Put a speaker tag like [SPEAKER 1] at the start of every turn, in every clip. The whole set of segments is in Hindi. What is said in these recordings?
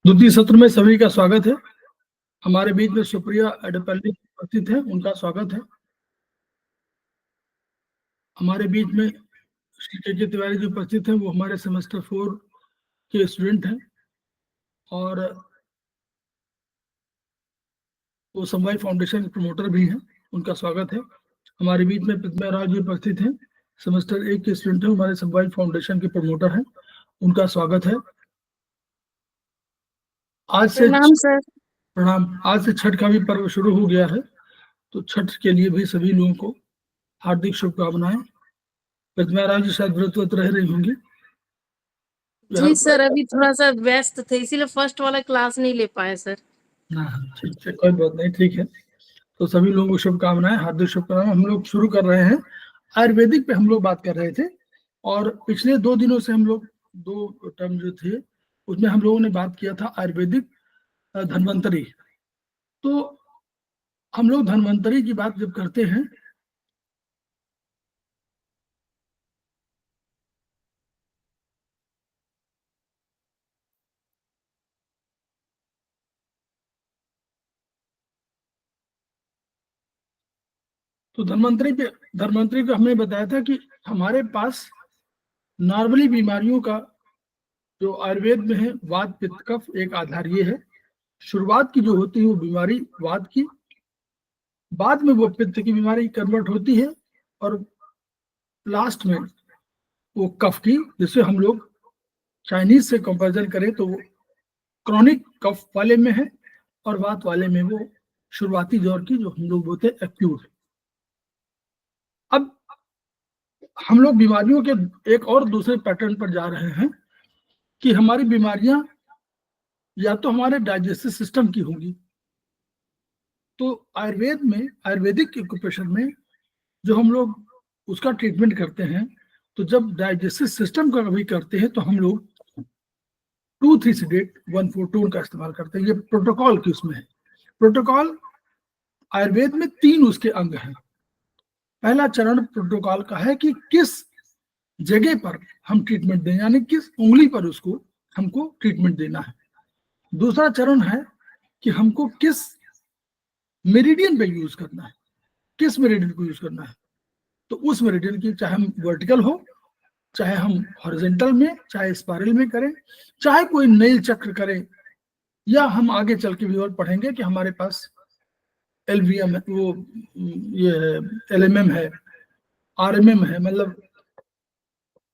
[SPEAKER 1] द्वितीय सत्र में सभी का स्वागत है। हमारे बीच में सुप्रिया एडेपल्ली उपस्थित है, उनका स्वागत है। हमारे बीच में श्री के तिवारी जी उपस्थित हैं, वो हमारे सेमेस्टर 4 के स्टूडेंट हैं और वो समवाय फाउंडेशन के प्रमोटर भी हैं, उनका स्वागत है। हमारे बीच में प्रतिमा राव जी उपस्थित हैं, सेमेस्टर 1 के स्टूडेंट हैं, हमारे समवाय फाउंडेशन के प्रमोटर हैं, उनका स्वागत है। आज से प्रणाम। आज से छठ का भी पर्व शुरू हो गया है, तो छठ के लिए भी सभी लोगों को हार्दिक शुभकामनाएं। प्रतिमा राव जी शायद व्रत रह रही होंगी।
[SPEAKER 2] जी सर, अभी थोड़ा सा व्यस्त थे, इसीलिए फर्स्ट वाला क्लास नहीं ले पाए सर।
[SPEAKER 1] ठीक है, कोई बात नहीं, ठीक है। तो सभी लोगों को शुभकामनाएं, हार्दिक शुभकामनाएं। हम लोग शुरू कर रहे हैं, आयुर्वेदिक पे हम लोग बात कर रहे थे और पिछले 2 दिनों से हम लोग 2 टर्म जो थे उसमें हम लोगों ने बात किया था आयुर्वेदिक धन्वंतरी। तो हम लोग धन्वंतरी की बात जब करते हैं तो धन्वंतरी को हमने बताया था कि हमारे पास नॉर्मली बीमारियों का जो आयुर्वेद में है वात पित्त कफ एक आधार ये है। शुरुआत की जो होती है वो बीमारी वात की, बाद में वो पित्त की बीमारी कन्वर्ट होती है और लास्ट में वो कफ की, जिसे हम लोग चाइनीज से कंपैरिजन करें तो वो क्रॉनिक कफ वाले में है और वात वाले में वो शुरुआती दौर की जो हम लोग बोलते हैं एक्यूट। अब हम लोग बीमारियों के एक और दूसरे पैटर्न पर जा रहे हैं कि हमारी बीमारियां या तो हमारे डाइजेस्टिव सिस्टम की होंगी। तो आयुर्वेद में, आयुर्वेदिक ऑक्यूपेशन में जो हम लोग उसका ट्रीटमेंट करते हैं, तो जब डाइजेस्टिव सिस्टम का कभी करते हैं तो हम लोग 2,3-8-1-4 का इस्तेमाल करते हैं। ये प्रोटोकॉल की उसमें है। प्रोटोकॉल आयुर्वेद में 3 उसके अंग हैं। पहला चरण प्रोटोकॉल का है कि किस जगह पर हम ट्रीटमेंट दें, यानी किस उंगली पर उसको हमको ट्रीटमेंट देना है। दूसरा चरण है कि हमको किस मेरिडियन पे यूज करना है, किस मेरिडियन को यूज करना है। तो उस मेरिडियन की चाहे हम वर्टिकल हो, चाहे हम हॉरिजॉन्टल में, चाहे स्पाइरल में करें, चाहे कोई नई चक्र करें, या हम आगे चल के भी और पढ़ेंगे कि हमारे पास एलवीएम है, वो ये है, एलएमएम है, आरएमएम है, मतलब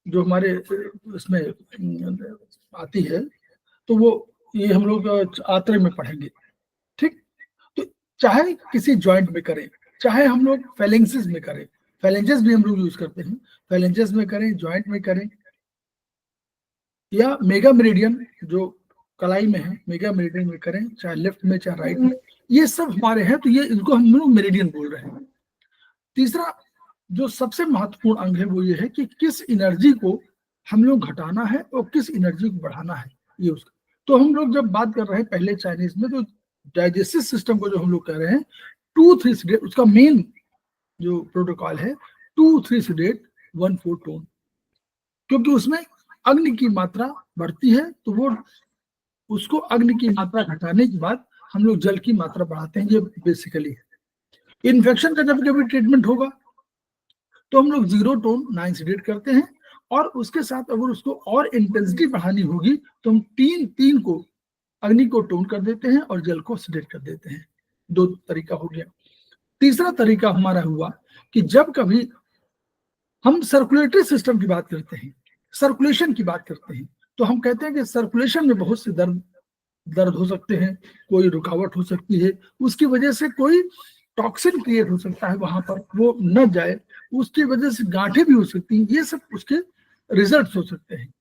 [SPEAKER 1] जो हमारे इसमें आती है, तो वो ये हम लोग आत्रे में पढ़ेंगे। ठीक, तो चाहे किसी जॉइंट में करें, चाहे हम लोग फेलेंसेस में करें, फेलेंजेस भी हम लोग यूज करते हैं, फेलेंजेस में करें, जॉइंट में करें, या मेगा मेरिडियन जो कलाई में है, मेगा मेरिडियन में करें, चाहे लेफ्ट में चाहे राइट में, ये सब हमारे हैं। तो ये इनको हम लोग मेरिडियन बोल रहे हैं। तीसरा जो सबसे महत्वपूर्ण अंग है वो ये है कि किस एनर्जी को हम लोग घटाना है और किस एनर्जी को बढ़ाना है, ये उसका। तो हम लोग जब बात कर रहे हैं पहले चाइनीज में, तो डाइजेस्टिव सिस्टम को जो हम लोग कह रहे हैं 2-3 उसका मेन जो प्रोटोकॉल है 2-3-1-4 टोन, क्योंकि उसमें अग्नि की मात्रा बढ़ती है, तो वो उसको अग्नि की मात्रा घटाने के बाद हम लोग जल की मात्रा बढ़ाते हैं। ये बेसिकली है। इन्फेक्शन का जब कभी ट्रीटमेंट होगा तो हम लोग 0 टोन 9 सीडेट करते हैं, और उसके साथ अगर उसको और इंटेंसिटी बढ़ानी होगी तो हम 3 को अग्नि को टोन कर देते हैं और जल को सीडेट कर देते हैं। 2 तरीका हो गया। तीसरा तरीका हमारा हुआ कि जब कभी हम सर्कुलेटरी सिस्टम की बात करते हैं, सर्कुलेशन की बात करते हैं, तो हम कहते हैं कि सर्कुलेशन में बहुत से दर्द हो सकते हैं, कोई रुकावट हो सकती है, उसकी वजह से कोई टॉक्सिन क्रिएट हो सकता है, वहां पर वो न जाए, उसकी वजह से गांठें भी हो सकती हैं। ये सब उसके रिजल्ट्स हो सकते हैं।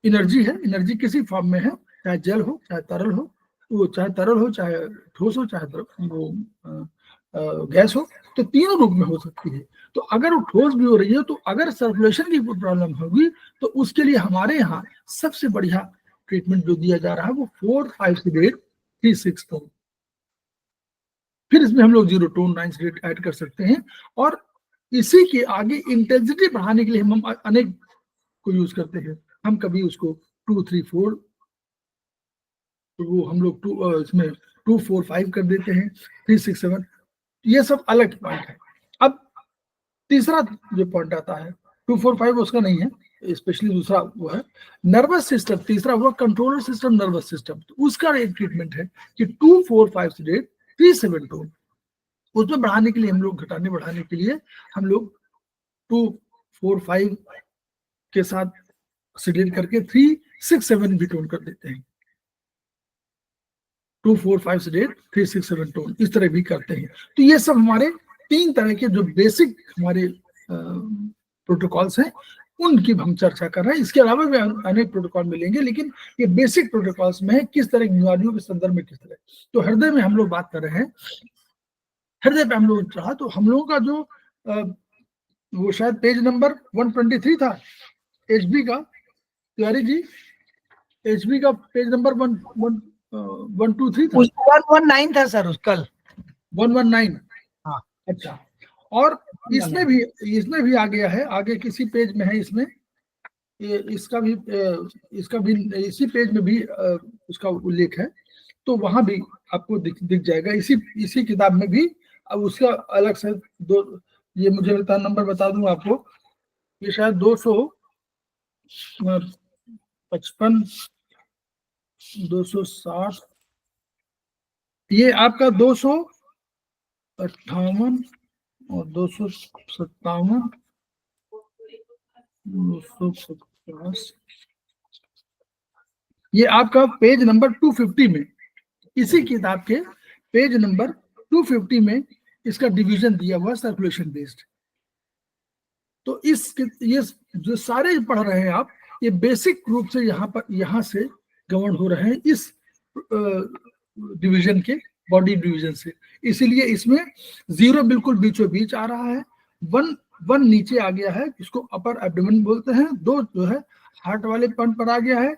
[SPEAKER 1] एनर्जी है, एनर्जी किसी फॉर्म में है, चाहे जल हो चाहे तरल हो, वो चाहे तरल हो चाहे ठोस हो चाहे वो गैस हो, तो तीनों रूप में हो सकती है। तो अगर वो ठोस भी हो रही है, तो अगर सर्कुलेशन की प्रॉब्लम होगी तो उसके लिए हमारे यहाँ सबसे बढ़िया ट्रीटमेंट जो दिया जा रहा है वो 4-5-8-3-6 फिर इसमें हम लोग 0 टोन 9 सीडेट ऐड कर सकते हैं। और इसी के आगे इंटेंसिटी बढ़ाने के लिए हम अनेक को यूज करते हैं। हम कभी उसको 2 3 4, तो वो हम लोग इसमें 2 4 5 कर देते हैं, 3 6 7, ये सब अलग पॉइंट है। अब तीसरा जो पॉइंट आता है 2 4 5 उसका नहीं है, स्पेशली दूसरा वो है नर्वस सिस्टम। तीसरा हुआ कंट्रोलर सिस्टम, नर्वस सिस्टम। तो उसका एक ट्रीटमेंट है कि 2 4 5 से 3 7 टोन, उसमें बढ़ाने के लिए हम लोग, घटाने बढ़ाने के लिए हम लोग 2 4 5 के साथ सिलेक्ट करके 3 6 7 भी टोन कर देते हैं। 2 4 5 से 3 6 7 टोन इस तरह भी करते हैं। तो ये सब हमारे 3 तरह के जो बेसिक हमारे प्रोटोकॉल्स हैं उनकी हम चर्चा कर रहे हैं। इसके अलावा भी अनेक प्रोटोकॉल मिलेंगे, लेकिन ये बेसिक प्रोटोकॉल्स में है किस तरह की बीमारियों के संदर्भ में किस तरह। तो हृदय में हम लोग बात कर रहे हैं, हृदय पे हम लोग रहा, तो हम लोगों का जो वो शायद पेज नंबर 123 था एचबी का, तिवारी जी, एचबी का पेज नंबर 123 था,
[SPEAKER 3] 119 था सर उस कल
[SPEAKER 1] 119।
[SPEAKER 3] हाँ
[SPEAKER 1] अच्छा, और इसमें भी आ गया है, आगे किसी पेज में है, इसमें इसका भी इसी पेज में भी उसका उल्लेख है। तो वहां भी आपको दिख जाएगा, इसी किताब में भी। अब उसका अलग से दो, ये मुझे लगता है नंबर बता दूं आपको, ये शायद 255 260, ये आपका 258 और 257 250, ये आपका पेज नंबर 250 में, इसी किताब के पेज नंबर 250 में इसका डिवीजन दिया हुआ सर्कुलेशन बेस्ड। तो ये जो सारे पढ़ रहे हैं आप, ये बेसिक रूप से यहाँ से गवर्न हो रहे हैं इस डिवीजन के, बॉडी डिवीजन से। इसीलिए इसमें 0 बिल्कुल बीचों बीच आ रहा है, 1 नीचे आ गया है, इसको अपर एब्डोमेन बोलते हैं। 2 जो है हार्ट वाले पॉइंट पर आ गया है।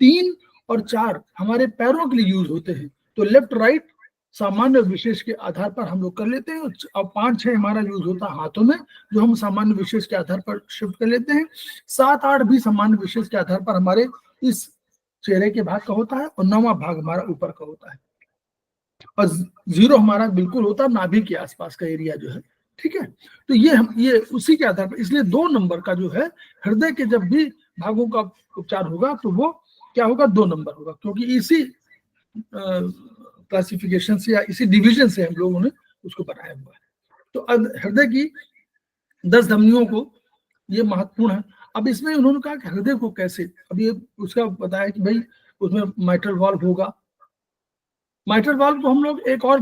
[SPEAKER 1] 3 और 4 हमारे पैरों के लिए यूज होते हैं। तो लेफ्ट राइट सामान्य विशेष के आधार पर हम लोग कर लेते हैं। और 5 6 हमारा यूज होता है हाथों में, जो हम सामान्य विशेष के आधार पर शिफ्ट कर लेते हैं। 7 8 भी सामान्य विशेष के आधार पर हमारे इस चेहरे के भाग का होता है, और 9वां भाग हमारा ऊपर का होता है, और 0 हमारा बिल्कुल होता है नाभि के आसपास का एरिया जो है। ठीक है, तो ये उसी के आधार पर, इसलिए 2 नंबर का जो है हृदय के जब भी भागों का उपचार होगा तो वो क्या होगा, 2 नंबर होगा, क्योंकि इसी क्लासिफिकेशन से या इसी डिवीजन से हम लोगों ने उसको बनाया हुआ है। तो हृदय की 10 धमनियों को ये महत्वपूर्ण है। अब इसमें उन्होंने कहा कि हृदय को कैसे, अब ये उसका बताया कि भाई उसमें माइट्रल वाल्व होगा। माइट्रल वाल्व को हम लोग एक और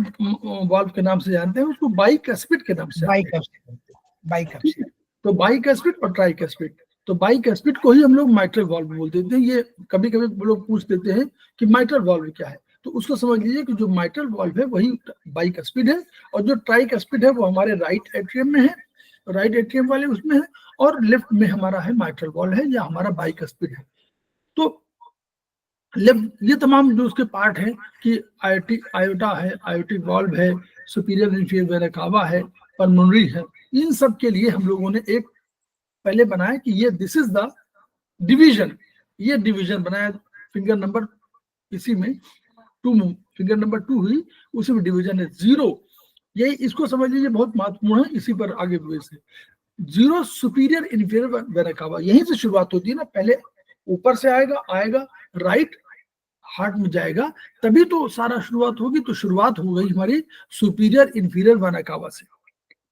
[SPEAKER 1] वाल्व के नाम से जानते हैं, उसको बाइकस्पिड के नाम से बाइकस्पिड। तो बाइकस्पिड और ट्राइकस्पिड, तो बाइकस्पिड को ही हम लोग माइट्रल वाल्व बोल देते हैं। ये कभी कभी लोग पूछ देते हैं कि माइट्रल वाल्व क्या है, तो उसको समझ लीजिए कि जो माइट्रल वाल्व है वही बाइकस्पिड है, और जो ट्राइकस्पिड है वो हमारे राइट एट्रियम में है, राइट एट्रियम वाले उसमें है, और लेफ्ट में हमारा है माइट्रल वाल्व है, या हमारा बाइकस्पिड है। तो लेफ्ट ये तमाम जो उसके पार्ट है कि आयोटा है, आयोटिक वाल्व है, सुपीरियर इंफीरियर वेना कावा है, पल्मोनरी है, इन सब के लिए हम लोगों ने एक पहले बनाया कि ये दिस इज द डिवीजन, ये डिवीजन बनाया। फिंगर नंबर इसी में 2, फिंगर नंबर 2 हुई, उसी में डिवीजन है 0। ये इसको समझ लीजिए बहुत महत्वपूर्ण है, इसी पर आगे बढ़े से 0 सुपीरियर इंफीरियर वेना कावा, यहीं से शुरुआत होती है ना, पहले ऊपर से आएगा राइट हार्ट में जाएगा, तभी तो सारा शुरुआत होगी। तो शुरुआत हो गई हमारी सुपीरियर इंफीरियर वेना कावा से।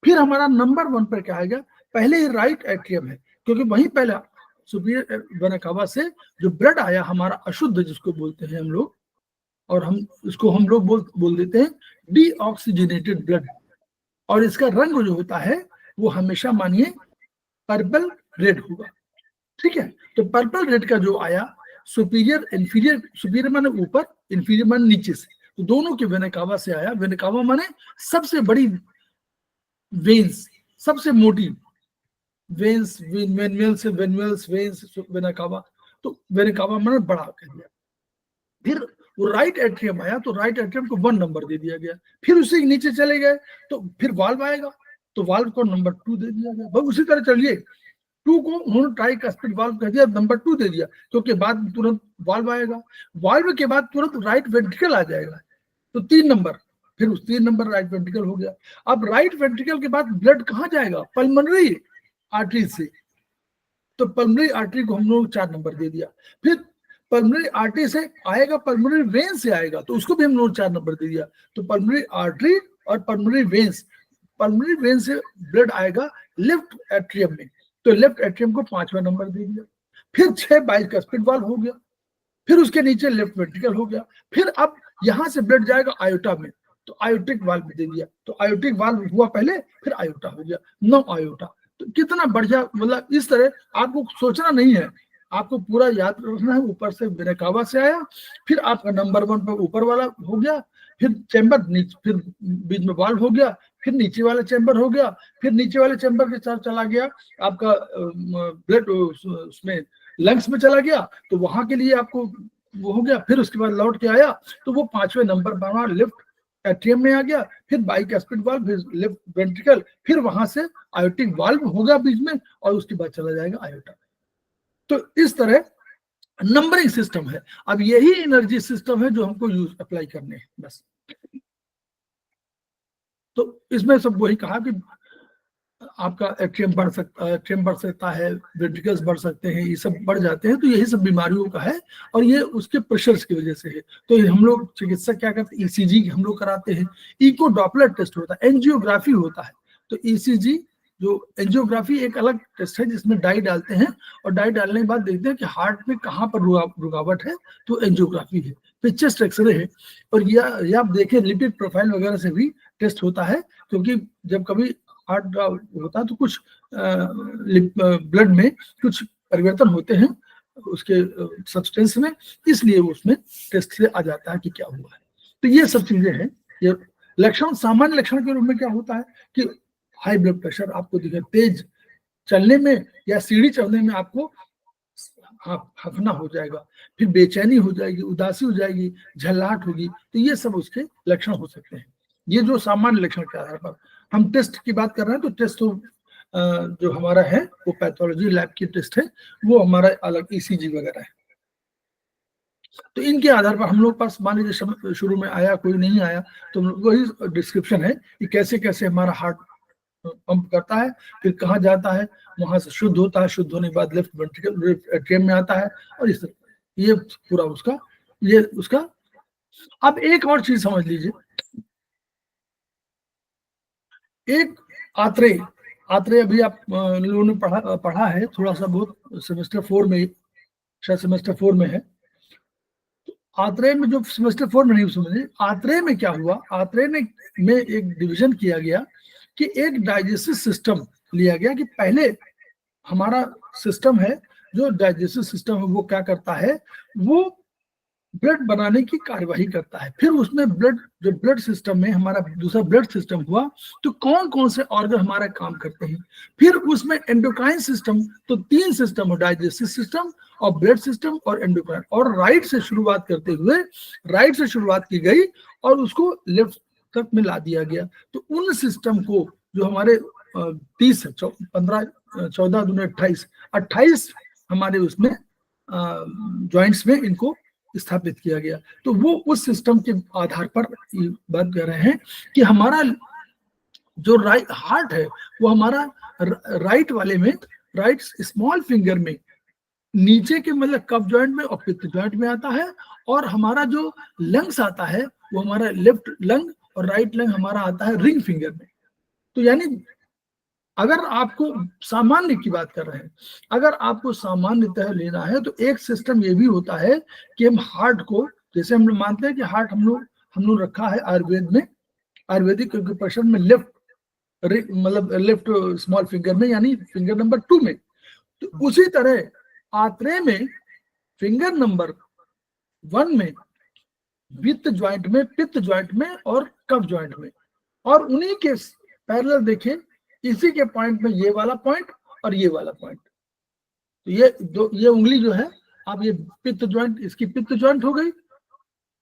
[SPEAKER 1] फिर हमारा नंबर 1 पर क्या आएगा, पहले ही राइट एट्रियम है, क्योंकि वहीं पहला सुपीरियर वेना कावा से जो ब्लड आया हमारा अशुद्ध, जिसको बोलते हैं हम लोग, और हम इसको हम लोग बोल देते हैं डीऑक्सीजनेटेड ब्लड, और इसका रंग जो होता है वो हमेशा मानिए पर्पल रेड होगा। ठीक है, तो पर्पल रेड का जो आया सुपीरियर इंफीरियर, सुपीरियर माने ऊपर, इंफीरियर माने नीचे से, तो दोनों के वेना कावा से आया। वेना कावा माने सबसे बड़ी वेन्स, सबसे मोटी वेन्स, वेन्युल्स वेन्स, वेना कावा, तो वेना कावा माने बड़ा कह दिया। फिर वो राइट एट्रियम आया, तो राइट एट्रियम को 1 नंबर दे दिया गया। फिर उसी के नीचे चले गए तो फिर वाल्व आएगा, तो वाल्व को नंबर 2 दे दिया गया। बस उसी तरह चलिए 2 को उन्होंने ट्राइकस्पिड वाल्व कह दिया, नंबर 2 दे दिया, क्योंकि बाद में तुरंत वाल्व आएगा, वाल्व के बाद तुरंत राइट वेंट्रिकल आ जाएगा, तो 3 नंबर, फिर उस 3 नंबर राइट वेंट्रिकल हो गया। अब राइट वेंट्रिकल के बाद ब्लड कहाँ जाएगा? पल्मोनरी आर्टरी से, तो पल्मोनरी आर्टरी को हम लोग 4 नंबर दे दिया। फिर पल्मोनरी आर्टरी से आएगा, पल्मोनरी वेन से आएगा, तो उसको भी हम लोग 4 नंबर दे दिया। तो पल्मोनरी आर्टरी और पल्मोनरी वेन्स, पल्मोनरी वेन से ब्लड आएगा लेफ्ट एट्रियम में, तो लेफ्ट एट्रियम को 5वां नंबर दे दिया। फिर 6 बाइस्पिड वाल्व हो गया, फिर उसके नीचे लेफ्ट वेंट्रिकल हो गया। फिर अब यहां से ब्लड जाएगा आयोटा में, तो आयोटिक वाल्व दे दिया, तो आयोटिक वाल्व हुआ पहले, फिर आयोटा हो गया, 9 आयोटा। तो कितना बढ़िया, मतलब इस तरह आपको सोचना नहीं है, आपको पूरा याद रखना है। ऊपर से बेरेकावा से आया, फिर आपका नंबर 1 पर ऊपर वाला हो गया, फिर चैम्बर नीचे, फिर बीच में वाल्व हो गया, फिर नीचे वाला चैम्बर हो गया, फिर नीचे वाले चैम्बर के साथ चला गया आपका ब्लड उसमें लंग्स में चला गया, तो वहां के लिए आपको वो हो गया। फिर उसके बाद लौट के आया, तो वो 5वें नंबर पर लेफ्ट एट्रियम में आ गया, फिर बाइस्पिड वाल्व, फिर लेफ्ट वेंट्रिकल, फिर वहां से आयोटिक वाल्व होगा बीच में, और उसके बाद चला जाएगा आयोटा। तो इस तरह नंबरिंग सिस्टम है। अब यही एनर्जी सिस्टम है जो हमको यूज अप्लाई करने हैं बस। तो इसमें सब वही कहा कि आपका एट्रियम बढ़ सकता है, वेंट्रिकल्स बढ़ सकते हैं, ये सब बढ़ जाते हैं, तो यही सब बीमारियों का है, और ये उसके प्रेशर्स की वजह से है। तो हम लोग चिकित्सक क्या करते हैं, ईसीजी हम लोग कराते हैं, इको डॉपलर टेस्ट होता है, एंजियोग्राफी होता है। तो ईसीजी जो एंजियोग्राफी एक अलग टेस्ट है जिसमें डाई डालते हैं, और डाई डालने के बाद देखते हैं कि हार्ट में कहाँ पर रुकावट है, तो एंजियोग्राफी है। फिर चेस्ट एक्सरे है, और यह आप देखें लिपिड प्रोफाइल वगैरह से भी टेस्ट होता है, क्योंकि जब कभी हार्ट का होता है तो कुछ ब्लड में कुछ परिवर्तन होते हैं उसके सब्सटेंस में, इसलिए उसमें टेस्ट से आ जाता है कि क्या हुआ है। तो ये सब चीजें हैं। ये लक्षण, सामान्य लक्षण के रूप में क्या होता है कि हाई ब्लड प्रेशर आपको दिखे, तेज चलने में या सीढ़ी चढ़ने में आपको हफना हो जाएगा, फिर बेचैनी हो जाएगी, उदासी हो जाएगी, झल्लाहट होगी, तो ये सब उसके लक्षण हो सकते हैं। ये जो सामान्य लक्षण के आधार पर हम टेस्ट की बात कर रहे हैं, तो टेस्ट तो जो हमारा है वो पैथोलॉजी लैब की टेस्ट है, वो हमारा अलग ईसीजी वगैरह है। तो इनके आधार पर हम लोग पास मान लीजिए शुरू में आया, कोई नहीं आया, तो वही डिस्क्रिप्शन है कि कैसे कैसे हमारा हार्ट पंप करता है, फिर कहाँ जाता है, वहां से शुद्ध होता है, शुद्ध होने के बाद लेफ्ट वेंट्रिकल एट्रियम में आता है, और इस तरह ये पूरा उसका ये उसका। अब एक और चीज समझ लीजिए, एक आत्रेय अभी आप लोगों ने पढ़ा है थोड़ा सा बहुत, सेमेस्टर 4 में, शायद सेमेस्टर 4 में है। तो आत्रेय में जो सेमेस्टर 4 में नहीं समझे, आत्रेय में क्या हुआ, आत्रेय में एक डिवीजन किया गया कि एक डाइजेस्टिव सिस्टम लिया गया, कि पहले हमारा सिस्टम है जो डाइजेस्टिव सिस्टम है, वो क्या करता है, वो ब्लड बनाने की कार्यवाही करता है। फिर उसमें जो ब्लड सिस्टम में हमारा दूसरा ब्लड सिस्टम हुआ, तो कौन कौन से ऑर्गन हमारा काम करते हैं। फिर उसमें एंडोक्राइन सिस्टम, तो 3 सिस्टम हो, डाइजेस्टिव सिस्टम और ब्लड सिस्टम और एंडोक्राइन, और राइट से शुरुआत करते हुए राइट से शुरुआत की गई और उसको लेफ्ट तक में ला दिया गया। तो उन सिस्टम को जो हमारे 30 15 14 दूनी 28 हमारे उसमें जॉइंट्स में इनको स्थापित किया गया। तो वो उस सिस्टम के आधार पर बात कर रहे हैं कि हमारा जो हार्ट है वो हमारा राइट वाले में, राइट स्मॉल फिंगर में नीचे के मतलब कफ जॉइंट में और पित्त जॉइंट में आता है, और हमारा जो लंग्स आता है वो हमारा लेफ्ट लंग और राइट लंग हमारा आता है रिंग फिंगर में। तो यानी अगर आपको सामान्य की बात कर रहे हैं, अगर आपको सामान्यतः लेना है, तो एक सिस्टम ये भी होता है कि हम हार्ट को, जैसे हम लोग मानते हैं कि हार्ट हम लोग रखा है आयुर्वेद में, आयुर्वेदिक एक्यूप्रेशर में लेफ्ट मतलब लेफ्ट स्मॉल फिंगर में, यानी फिंगर नंबर 2 में। तो उसी तरह आत्रेय में फिंगर नंबर 1 में, वित्त ज्वाइंट में, पित्त ज्वाइंट में और कफ ज्वाइंट में, और उन्हीं के पैरेलल देखें, इसी के पॉइंट में ये वाला पॉइंट और ये वाला पॉइंट, तो ये उंगली जो है, आप ये पित्त ज्वाइंट, इसकी पित्त ज्वाइंट हो गई,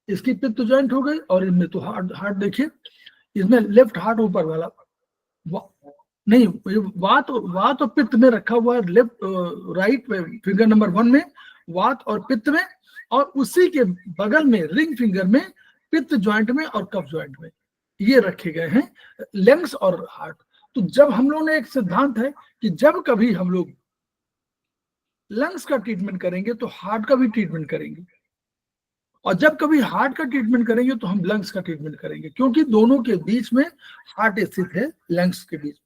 [SPEAKER 1] इसकी पित्त ज्वाइंट हो गई, और इनमें तो हार्ट देखिए, इसमें लेफ्ट हार्ट ऊपर वाला, नहीं, ये वात और पित्त में रखा हुआ है, लेफ्ट राइट फिंगर नंबर 1 में वात और पित्त में, और उसी के बगल में रिंग फिंगर में पित्त ज्वाइंट में और कफ ज्वाइंट में ये रखे गए हैं लंग्स और हार्ट। तो जब हम लोग ने एक सिद्धांत है कि जब कभी हम लोग लंग्स का ट्रीटमेंट करेंगे तो हार्ट का भी ट्रीटमेंट करेंगे, और जब कभी हार्ट का ट्रीटमेंट करेंगे तो हम लंग्स का ट्रीटमेंट करेंगे, क्योंकि दोनों के बीच में हार्ट स्थित है, लंग्स के बीच।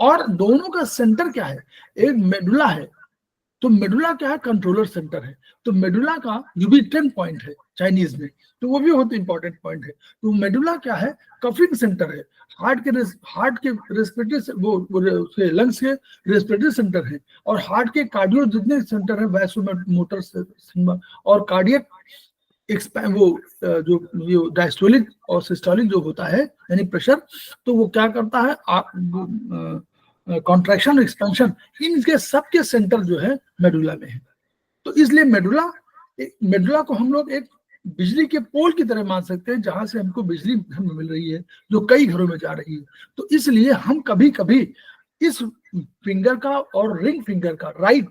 [SPEAKER 1] और दोनों का सेंटर क्या है, एक मेडुला है, तो मेडुला क्या है, कंट्रोलर सेंटर है। तो मेडुला का UB10 पॉइंट है चाइनीज में, तो वो भी बहुत इंपॉर्टेंट पॉइंट है। तो मेडुला क्या है, कफिंग सेंटर है, हार्ट के रेस्पिरेटरी वो लंग्स के रेस्पिरेटरी सेंटर है, और हार्ट के कार्डियो जितने सेंटर है, वैसोमोटर और कार्डियक वो जो डायस्टोलिक और सिस्टोलिक जो होता है यानी प्रेशर, तो वो क्या करता है, कॉन्ट्रैक्शन और एक्सपेंशन, इनके सबके सेंटर जो है मेडुला में है। तो इसलिए मेडुला को हम लोग एक बिजली के पोल की तरह मान सकते हैं, जहां से हमको बिजली हमें मिल रही है जो कई घरों में जा रही है। तो इसलिए हम कभी कभी इस फिंगर का और रिंग फिंगर का राइट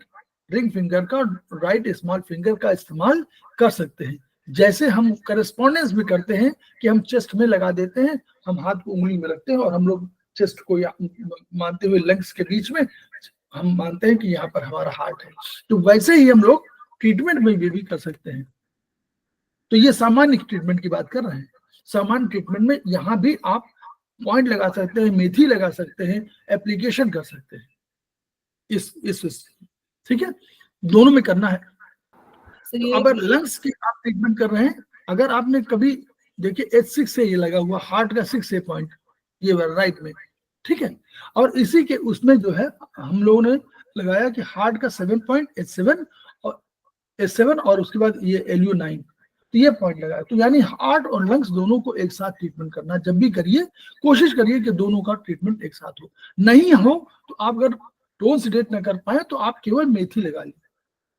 [SPEAKER 1] स्मॉल फिंगर का इस्तेमाल कर सकते हैं, जैसे हम करेस्पॉन्डेंस भी करते हैं कि हम चेस्ट में लगा देते हैं, हम हाथ को उंगली में रखते हैं और हम लोग चेस्ट को मानते हुए लंग्स के बीच में हम मानते हैं कि यहाँ पर हमारा हार्ट है। तो वैसे ही हम लोग ट्रीटमेंट में भी कर सकते हैं। तो ये सामान्य ट्रीटमेंट की बात कर रहे हैं। सामान्य ट्रीटमेंट में यहाँ भी आप पॉइंट लगा सकते हैं, मेथी लगा सकते हैं, एप्लीकेशन कर सकते हैं इस ठीक है, दोनों में करना है। तो अगर लंग्स की आप ट्रीटमेंट कर रहे हैं, अगर आपने कभी देखिए H6 से ये लगा हुआ हार्ट का 6 पॉइंट ये राइट में, ठीक है, और इसी के उसमें जो है हम लोगों ने लगाया कि हार्ट का 7 पॉइंट H7 और उसके बाद ये LU9, तो ये पॉइंट लगाया। तो यानी हार्ट और लंग्स दोनों को एक साथ ट्रीटमेंट करना, जब भी करिए कोशिश करिए कि दोनों का ट्रीटमेंट एक साथ हो। नहीं हो तो आप अगर टोन सीडेट ना कर पाए तो आप केवल मेथी लगा लें,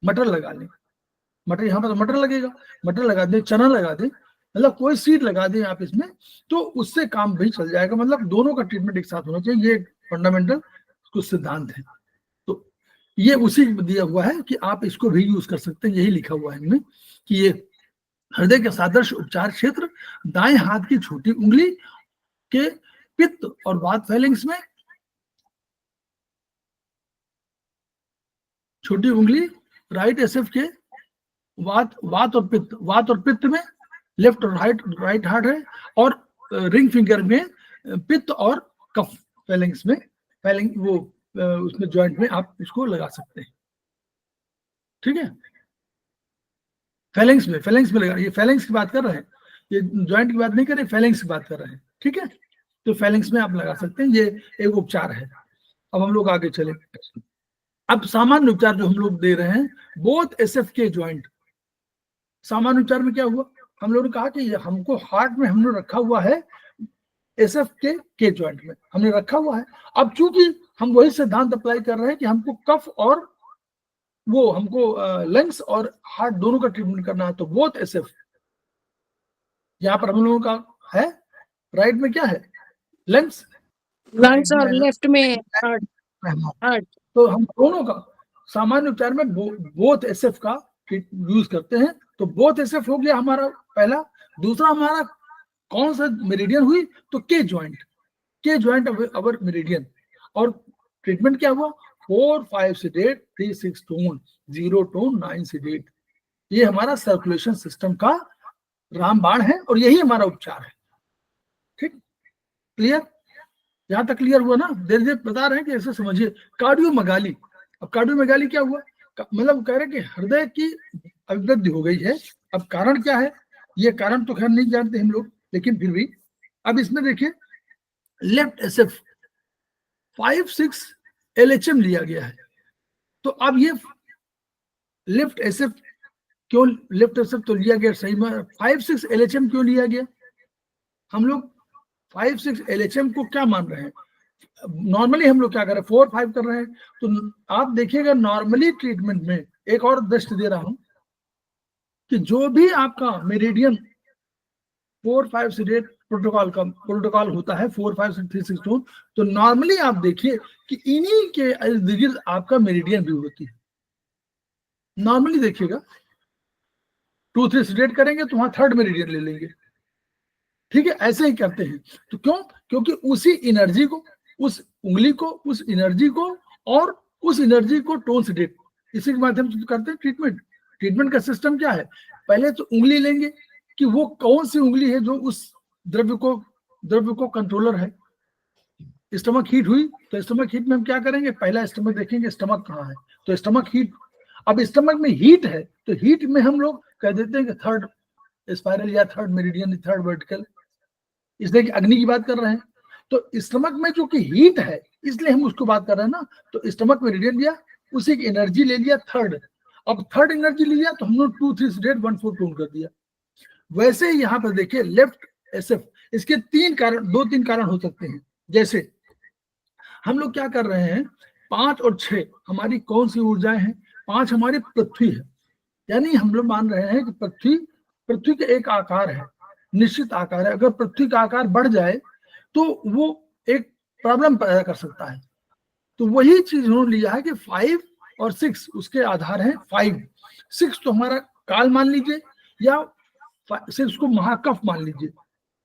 [SPEAKER 1] मटर लगा लें, मटर यहाँ पर मटर लगेगा, मटर लगा दें, चना लगा दें, मतलब कोई सीड लगा दें आप इसमें, तो उससे काम भी चल जाएगा। मतलब दोनों का ट्रीटमेंट एक साथ होना चाहिए, ये फंडामेंटल कुछ सिद्धांत है। तो ये उसी दिया हुआ है कि आप इसको भी यूज कर सकते हैं, यही लिखा हुआ है इनमें कि ये हृदय के सादृश उपचार क्षेत्र दाएं हाथ की छोटी उंगली के पित्त और वात फेलिंग्स में, छोटी उंगली राइट SF के वात और पित्त में, लेफ्ट और राइट हार्ट है, और रिंग फिंगर में पित्त और कफ फेलिंग्स में, वो उसमें जॉइंट में आप इसको लगा सकते हैं, ठीक है। फेलिंग्स में लगा, ये फेलिंग्स की बात कर रहे हैं, ये जॉइंट की बात नहीं कर रहे, फेलिंग्स की बात कर रहे हैं, ठीक है। तो फेलिंग्स में आप लगा सकते हैं, ये एक उपचार है। अब हम लोग आगे चले। अब सामान्य उपचार जो हम लोग दे रहे हैं, बोथ SF के ज्वाइंट। सामान्य उपचार में क्या हुआ, हम लोगों ने कहा कि हमको हार्ट में हमने रखा हुआ है SF के ज्वाइंट में हमने रखा हुआ है। अब चूंकि हम वही सिद्धांत अप्लाई कर रहे हैं कि हमको कफ और वो हमको लंग्स और हार्ट दोनों का ट्रीटमेंट करना है, तो बोथ SF यहाँ पर हम लोगों का है, राइट में क्या है, लंग्स
[SPEAKER 2] और लेफ्ट में हार्ट।
[SPEAKER 1] तो हम दोनों का सामान्य उपचार में बोथ SF का यूज करते हैं। तो बोथ SF हो गया हमारा पहला। दूसरा हमारा कौन सा मेरिडियन हुई, तो के ज्वाइंट अवर मेरिडियन। और ट्रीटमेंट क्या हुआ, 4-5 सीडेट, 3-6 टोन, 0 टोन, 9 सीडेट। ये हमारा सर्कुलेशन सिस्टम का रामबाण है और यही हमारा उपचार है, ठीक, क्लियर। यहां तक क्लियर हुआ ना, देर देर बता रहे हैं कि ऐसे समझिए। कार्डियोमेगाली, अब कार्डियोमेगाली क्या हुआ, मतलब कह रहे कि हृदय की अभिवृद्धि हो गई है। अब कारण क्या है, ये कारण तो खैर नहीं जानते हम लोग, लेकिन फिर भी अब इसमें देखिए लेफ्ट SF 5-6 LHM लिया गया है। तो अब ये लेफ्ट SF क्यों, लेफ्ट SF तो लिया गया सही में, 5-6 LHM क्यों लिया गया, हम लोग 5-6 LHM को क्या मान रहे हैं, नॉर्मली हम लोग क्या कर रहे हैं, 4-5 कर रहे हैं। तो आप देखिएगा नॉर्मली ट्रीटमेंट में एक और दृष्टि दे रहा हूं कि जो भी आपका मेरिडियन 4-5 सीडेट प्रोटोकॉल होता है 4, 5, 6, 3, 6 टोन। तो नॉर्मली आप देखिए कि इन्हीं के इर्द गिर्द आपका मेरिडियन भी होती है। नॉर्मली देखिएगा 2, 3 स्ट्रेट करेंगे तो वहां थर्ड मेरिडियन ले लेंगे, ठीक है, ऐसे ही करते हैं। तो क्यों? क्योंकि उसी एनर्जी को, उस उंगली को, उस एनर्जी को और उस एनर्जी को टोन स्टेट, इसी के माध्यम से करते हैं ट्रीटमेंट। ट्रीटमेंट का सिस्टम क्या है? पहले तो उंगली लेंगे कि वो कौन सी उंगली है जो उस द्रव्य को कंट्रोलर है। स्टमक हीट हुई तो स्टमक हीट में हम क्या करेंगे? पहला स्टमक देखेंगे स्टमक कहाँ है, तो स्टमक हीट। अब स्टमक में हीट है तो हीट में हम लोग कह देते हैं कि थर्ड स्पाइरल या थर्ड मेरिडियन, थर्ड वर्टिकल, इसलिए कि अग्नि की बात कर रहे हैं। तो स्टमक में जो कि हीट है इसलिए हम उसको बात कर रहे हैं ना। तो स्टमक मेरिडियन लिया, उसी की एनर्जी ले लिया थर्ड। अब थर्ड एनर्जी लिया तो हम लोग 2, 3 स्टेट 1, 4 टोन कर दिया। वैसे ही यहाँ पर देखिए लेफ्ट एसएफ, इसके 2-3 कारण हो सकते हैं। जैसे हम लोग क्या कर रहे हैं, 5 और 6 हमारी कौन सी ऊर्जाएं हैं? 5 हमारी पृथ्वी है, यानी हम लोग मान रहे हैं कि पृथ्वी का एक आकार है, निश्चित आकार है। अगर पृथ्वी का आकार बढ़ जाए तो वो एक प्रॉब्लम पैदा कर सकता है। तो वही चीज उन्होंने लिया है कि 5 और 6 उसके आधार हैं। 5, 6 तो हमारा काल मान लीजिए, या 6 को महाकफ मान लीजिए,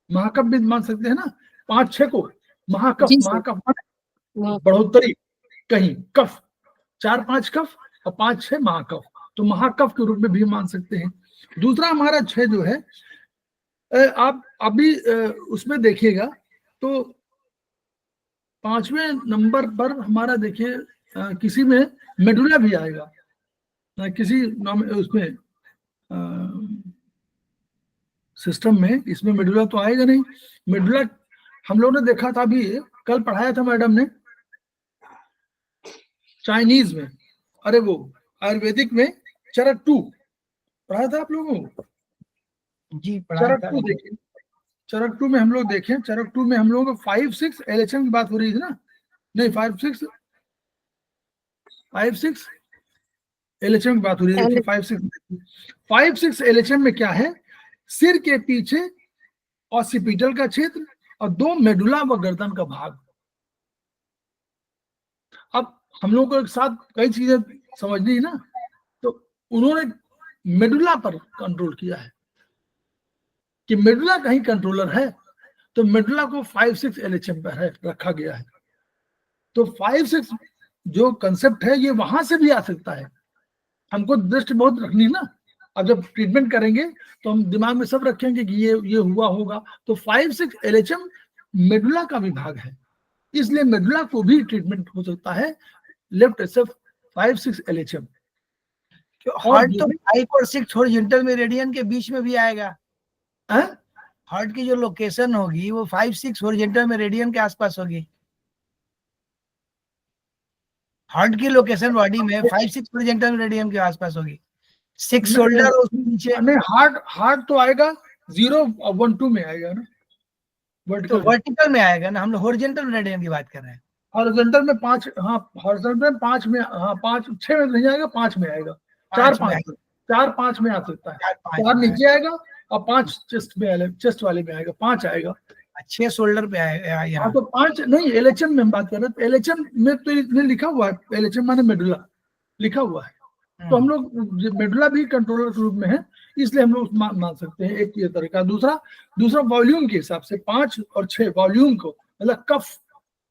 [SPEAKER 1] महाकफ भी मान सकते हैं ना। 5, 6 को महाकफ, महाकफ बढ़ोतरी कहीं, कफ 4, 5 कफ और 5, 6 महाकफ, तो महाकफ के रूप में भी मान सकते हैं। दूसरा हमारा 6 जो है, आप अभी उसमें देखिएगा तो 5वें नंबर पर हमारा देखिए किसी में मेडुला भी आएगा, किसी उसमें सिस्टम में, इसमें मेडुला तो आएगा नहीं। मेडुला हम लोगों ने देखा था, अभी कल पढ़ाया था मैडम ने चाइनीज में, अरे वो आयुर्वेदिक में चरक 2 पढ़ाया था आप लोगों को
[SPEAKER 3] जी।
[SPEAKER 1] चरक 2 देखिए, चरक 2 में हम लोग देखें, चरक 2 में हम लोग 5, 6 एलएचएम की बात हो रही थी ना, नहीं 5, 6 एलएचएम की बात हो रही थी। 5, 6 एलएचएम में क्या है? सिर के पीछे ऑसिपिटल का क्षेत्र और 2 मेडुला व गर्दन का भाग। अब हम लोगों को एक साथ कई चीजें समझनी है ना, तो उन्होंने मेडुला पर कंट्रोल किया है कि मेडुला कहीं कंट्रोलर है, तो मेडुला को 5, 6 एलएचएम पर है रखा गया है। तो 5, 6 जो कंसेप्ट है ये वहां से भी आ सकता है। हमको दृष्टि बहुत रखनी ना, अब जब ट्रीटमेंट करेंगे तो हम दिमाग में सब रखेंगे कि ये हुआ होगा। तो 5, 6 एलएचएम मेडुला का विभाग है, इसलिए मेडुला को भी ट्रीटमेंट हो सकता है लेफ्ट एसएफ 5, 6 एलएचएम।
[SPEAKER 3] हार्ट तो 5 और 6 हॉरिजॉन्टल मेरिडियन के बीच में भी आएगा। हार्ट की जो लोकेशन होगी वो 5, 6 हॉरिजॉन्टल मेरिडियन के आसपास होगी। हार्ट की लोकेशन बॉडी में 5, 6 हॉरिजॉन्टल मेरिडियन के आसपास होगी। 6 शोल्डर उसके नीचे नहीं,
[SPEAKER 1] हार्ट तो आएगा 0 और 1, 2 में आएगा ना,
[SPEAKER 3] वर्टिकल में आएगा ना। हम लोग हॉरिजॉन्टल मेरिडियन की बात कर रहे हैं।
[SPEAKER 1] हॉरिजॉन्टल में 5, हाँ हॉरिजॉन्टल में 5 में, हाँ 5, 6 में नहीं आएगा, 5 में आएगा, 4, 5 में आ सकता है। 4 नीचे आएगा और 5 चेस्ट वाले में आएगा, 5 आएगा,
[SPEAKER 3] 6 शोल्डर पे आएगा यहाँ।
[SPEAKER 1] तो 5 नहीं, एलएचएम में हम बात कर रहे हैं। एलएचएम में तो इसमें लिखा हुआ है, एलएचएम माने मेडुला लिखा हुआ है, तो हम लोग मेडुला भी कंट्रोलर के रूप में है, इसलिए हम लोग मान सकते हैं। एक ये तरीका। दूसरा वॉल्यूम के हिसाब से 5 और 6 वॉल्यूम को, मतलब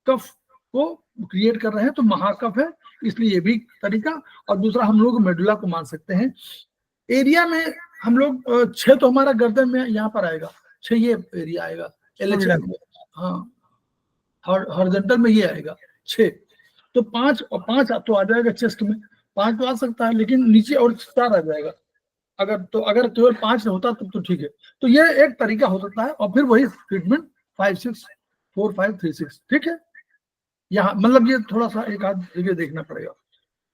[SPEAKER 1] कफ को क्रिएट कर रहे हैं तो महाकफ है, इसलिए ये भी तरीका। और दूसरा हम लोग मेडुला को मान सकते हैं। एरिया में हम लोग 6 तो हमारा गर्दन में यहाँ पर आएगा, 6 ये एरिया आएगा एलएचएम में, हाँ हॉरिजॉन्टल में ये आएगा 6। तो 5 और 5 तो आ जाएगा चेस्ट में, 5 तो आ सकता है, लेकिन नीचे और 4 आ जाएगा। अगर केवल 5 होता तब तो ठीक है। तो ये एक तरीका हो सकता है, और फिर वही ट्रीटमेंट 5, 6, 4, 5, 3, 6, ठीक है। यहाँ मतलब ये थोड़ा सा एक आध जगह देखना पड़ेगा।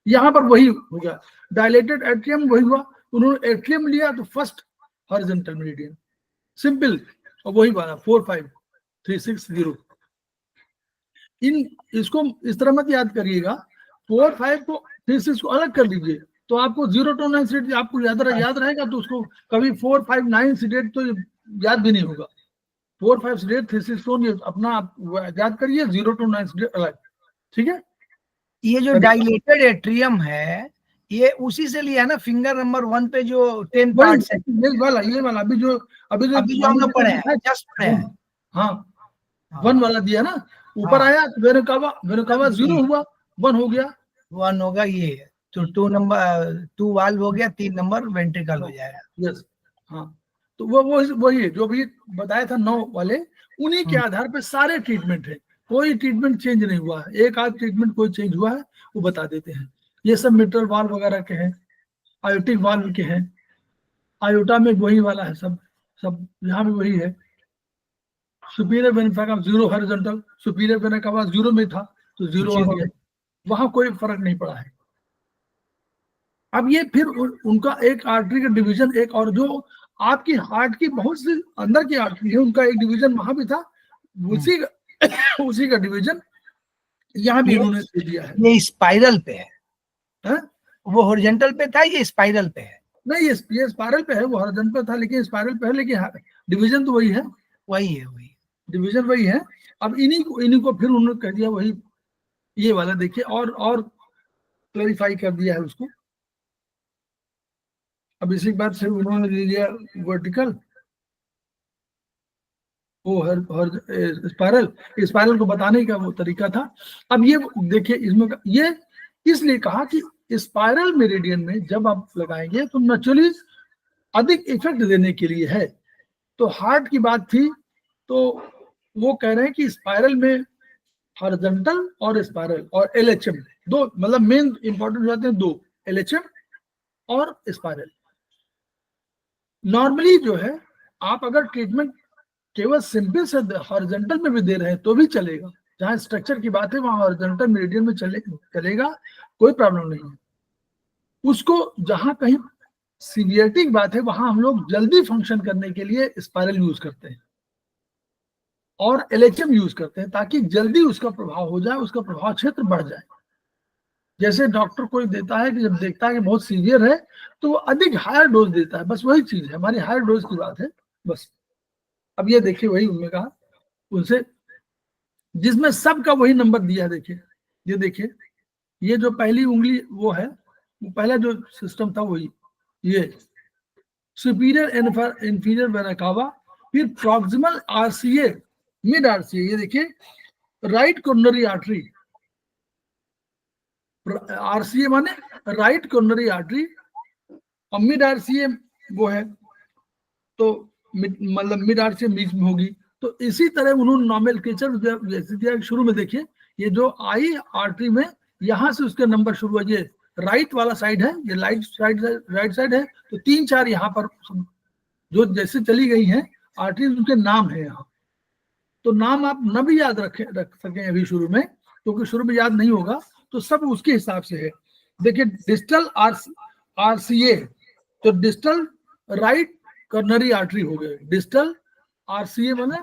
[SPEAKER 1] यहाँ पर वही हो गया, डायलेटेड एट्रियम वही हुआ, उन्होंने एट्रियम लिया तो फर्स्ट हॉरिजॉन्टल मेरिडियन, सिंपल, और वही बना 4, 5, 3, 6, 0। इसको इस तरह मत याद करिएगा, 4, 5 को 3, 6 को अलग कर दीजिए तो आपको 0 to 9 सीडेट आपको याद रहेगा, तो उसको कभी 4, 5, 9 सीडेट तो याद भी नहीं होगा। 4 5 स्टेट थीसिस स्टोन, ये अपना आप याद करिए, 0 to 9 स्टेट अलग, ठीक है।
[SPEAKER 3] ये जो डायलेटेड एट्रियम है ये उसी से लिया है ना, फिंगर नंबर 1 पे जो 10 पार्ट्स है,
[SPEAKER 1] ये वाला अभी जो
[SPEAKER 3] हम लोग पढ़े हैं, जस्ट पढ़े हैं।
[SPEAKER 1] हाँ 1 वाला दिया ना, ऊपर आया वेनकावा 0 हुआ, 1 हो गया,
[SPEAKER 3] 1 होगा ये, तो 2 नंबर 2 वाल्व हो गया, 3 नंबर वेंट्रिकल हो जाएगा।
[SPEAKER 1] यस हाँ, तो वो वही है जो भी बताया था 9 वाले, उन्हीं के आधार पे सारे ट्रीटमेंट है, कोई ट्रीटमेंट चेंज नहीं हुआ है, एक आध ट्रीटमेंट कोई चेंज हुआ है वो बता देते हैं। ये सब मिट्रल वाल्व वगैरह के हैं, आयोटिक वाल्व के हैं, आयोटा में वही वाला है, सब यहाँ भी वही है। सुपीरियर वेन का 0 हॉरिजॉन्टल, सुपीरियर वेन का 0 में था तो 0 आ गया, वहां कोई फर्क नहीं पड़ा है। अब ये फिर उनका एक आर्टरी का डिवीजन, एक और जो आपकी हार्ट की बहुत सी अंदर की आर्टरी है उनका एक डिवीजन वहां भी था, उसी का डिवीजन यहाँ भी उन्होंने दे दिया है।
[SPEAKER 3] ये स्पाइरल पे है,
[SPEAKER 1] है?
[SPEAKER 3] वो हॉरिजॉन्टल पे था, ये स्पाइरल पे है।
[SPEAKER 1] नहीं ये स्पाइरल पे है, वो हॉरिजॉन्टल पे था लेकिन स्पाइरल पे है, लेकिन डिवीजन तो वही है,
[SPEAKER 3] वही
[SPEAKER 1] डिवीजन वही है। अब इन्हीं को फिर उन्होंने कह दिया वही, ये वाला देखिए और क्लैरिफाई कर दिया है उसको। अब इसी के बाद से उन्होंने ले लिया वर्टिकल, वो स्पाइरल को बताने का वो तरीका था। अब ये देखिए इसमें ये इसलिए कहा कि स्पाइरल मेरिडियन में जब आप लगाएंगे तो नेचुरली अधिक इफेक्ट देने के लिए है। तो हार्ट की बात थी तो वो कह रहे हैं कि स्पाइरल में हॉरिजॉन्टल और स्पाइरल और एलएचएम दो, मतलब मेन इंपॉर्टेंट हो जाते हैं दो, एलएचएम और स्पाइरल। नॉर्मली जो है आप अगर ट्रीटमेंट केवल सिंपल से हॉरिजॉन्टल में भी दे रहे हैं तो भी चलेगा, जहां स्ट्रक्चर की बात है वहां हॉरिजॉन्टल मेरिडियन में चलेगा, कोई प्रॉब्लम नहीं है उसको। जहां कहीं सीवियरिटी की बात है वहां हम लोग जल्दी फंक्शन करने के लिए स्पाइरल यूज करते हैं और एलएचएम यूज करते हैं ताकि जल्दी उसका प्रभाव हो जाए, उसका प्रभाव क्षेत्र बढ़ जाए। जैसे डॉक्टर कोई देता है कि जब देखता है कि बहुत सीवियर है तो वो अधिक हायर डोज देता है, बस वही चीज है, हमारी हायर डोज की बात है बस। अब ये देखिए वही उन्होंने कहा उनसे, जिसमें सबका वही नंबर दिया। देखिए ये देखिए, ये जो पहली उंगली वो है, वो पहला जो सिस्टम था वही, ये सुपीरियर इंफीरियर वेना कावा, फिर प्रॉक्सिमल आरसीए, मिड आरसीए, ये देखिए राइट कोरोनरी आर्टरी, आरसीए माने राइट कोरोनरी आर्टरी, और मिड आरसीए वो है तो मतलब मिड आरसीए बीच में होगी। तो इसी तरह उन्होंने नॉमेनक्लेचर जैसे दिया शुरू में। देखिए ये जो आई आर्टरी में यहां से उसके नंबर शुरू है, ये राइट वाला साइड है, ये राइट साइड है, तो 3 4 यहाँ पर जो जैसे चली गई हैं आर्टरीज उनके नाम है यहाँ। तो नाम आप न भी याद रख सकें अभी शुरू में, क्योंकि शुरू में याद नहीं होगा, तो सब उसके हिसाब से है। देखिए डिस्टल आरसीए, तो डिस्टल राइट कोरोनरी आर्टरी हो गए, डिस्टल आरसीए माने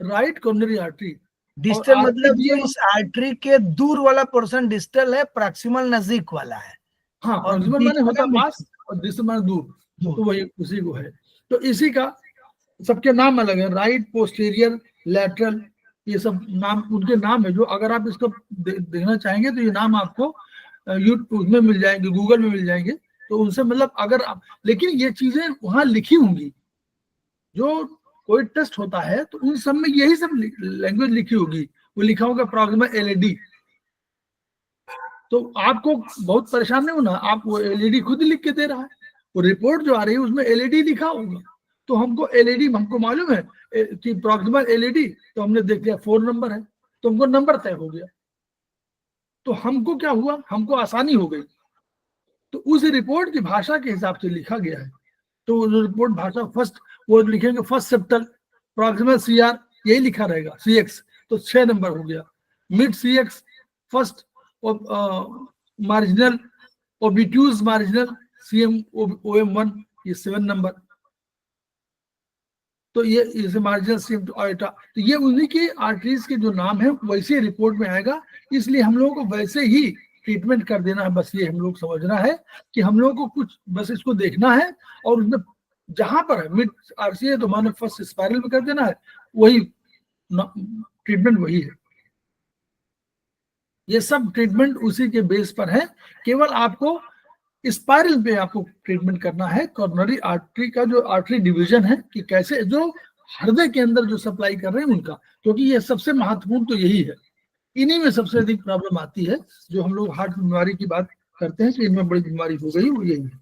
[SPEAKER 1] राइट कोरोनरी आर्टरी।
[SPEAKER 3] डिस्टल मतलब ये इस आर्टरी के दूर वाला पोर्शन डिस्टल है, प्रॉक्सिमल नजदीक वाला है।
[SPEAKER 1] हाँ, प्रॉक्सिमल माने होता पास और डिस्टल माने दूर, तो वही उसी को है। तो इसी का सबके नाम अलग है, राइट, पोस्टीरियर, लैटरल, ये सब नाम उनके नाम है। जो अगर आप इसको देखना चाहेंगे तो ये नाम आपको यूट्यूब में मिल जाएंगे, गूगल में मिल जाएंगे, तो उनसे मतलब अगर आप, लेकिन ये चीजें वहां लिखी होंगी, जो कोई टेस्ट होता है तो उन सब में यही सब लैंग्वेज लिखी होगी, वो लिखा होगा प्रॉक्सिमल एलईडी। तो आपको बहुत परेशान नहीं होना, आप वो एलईडी खुद लिख के दे रहा है, वो रिपोर्ट जो आ रही है उसमें एलईडी लिखा होगा। तो हमको एलईडी, हमको मालूम है कि प्रॉक्सिमल एलईडी, तो हमने देख लिया 4 नंबर है, तो हमको नंबर तय हो गया, तो हमको क्या हुआ, हमको आसानी हो गई। तो उस रिपोर्ट की भाषा के हिसाब से लिखा गया है। तो रिपोर्ट भाषा फर्स्ट वो लिखेंगे फर्स्ट सेप्टल प्रॉक्सिमल सीआर, यही लिखा रहेगा, सीएक्स, तो 6 नंबर हो गया। Mid CX first marginal, obtuse marginal CM ओएम1, ये 7 नंबर। तो ये इसे मार्जिनल सीएम टू आयोटा, तो ये उन्हीं के आर्टरीज के जो नाम है वैसे रिपोर्ट में आएगा, इसलिए हम लोगों को वैसे ही ट्रीटमेंट कर देना है। बस ये हम लोग समझना है कि हम लोगों को कुछ बस इसको देखना है, और उसमें जहां पर है मिड आरसीए तो माने फर्स्ट स्पाइरल में कर देना है, वही ट्रीटमेंट वही है। ये सब ट्रीटमेंट उसी के बेस पर है, केवल आपको स्पाइरल पे आपको ट्रीटमेंट करना है। कॉर्नरी आर्टरी का जो आर्टरी डिवीजन है कि कैसे जो हृदय के अंदर जो सप्लाई कर रहे हैं उनका, क्योंकि ये सबसे महत्वपूर्ण तो यही है। इन्हीं में सबसे अधिक प्रॉब्लम आती है, जो हम लोग हार्ट बीमारी की बात करते हैं कि इनमें बड़ी बीमारी हो गई, वो यही है।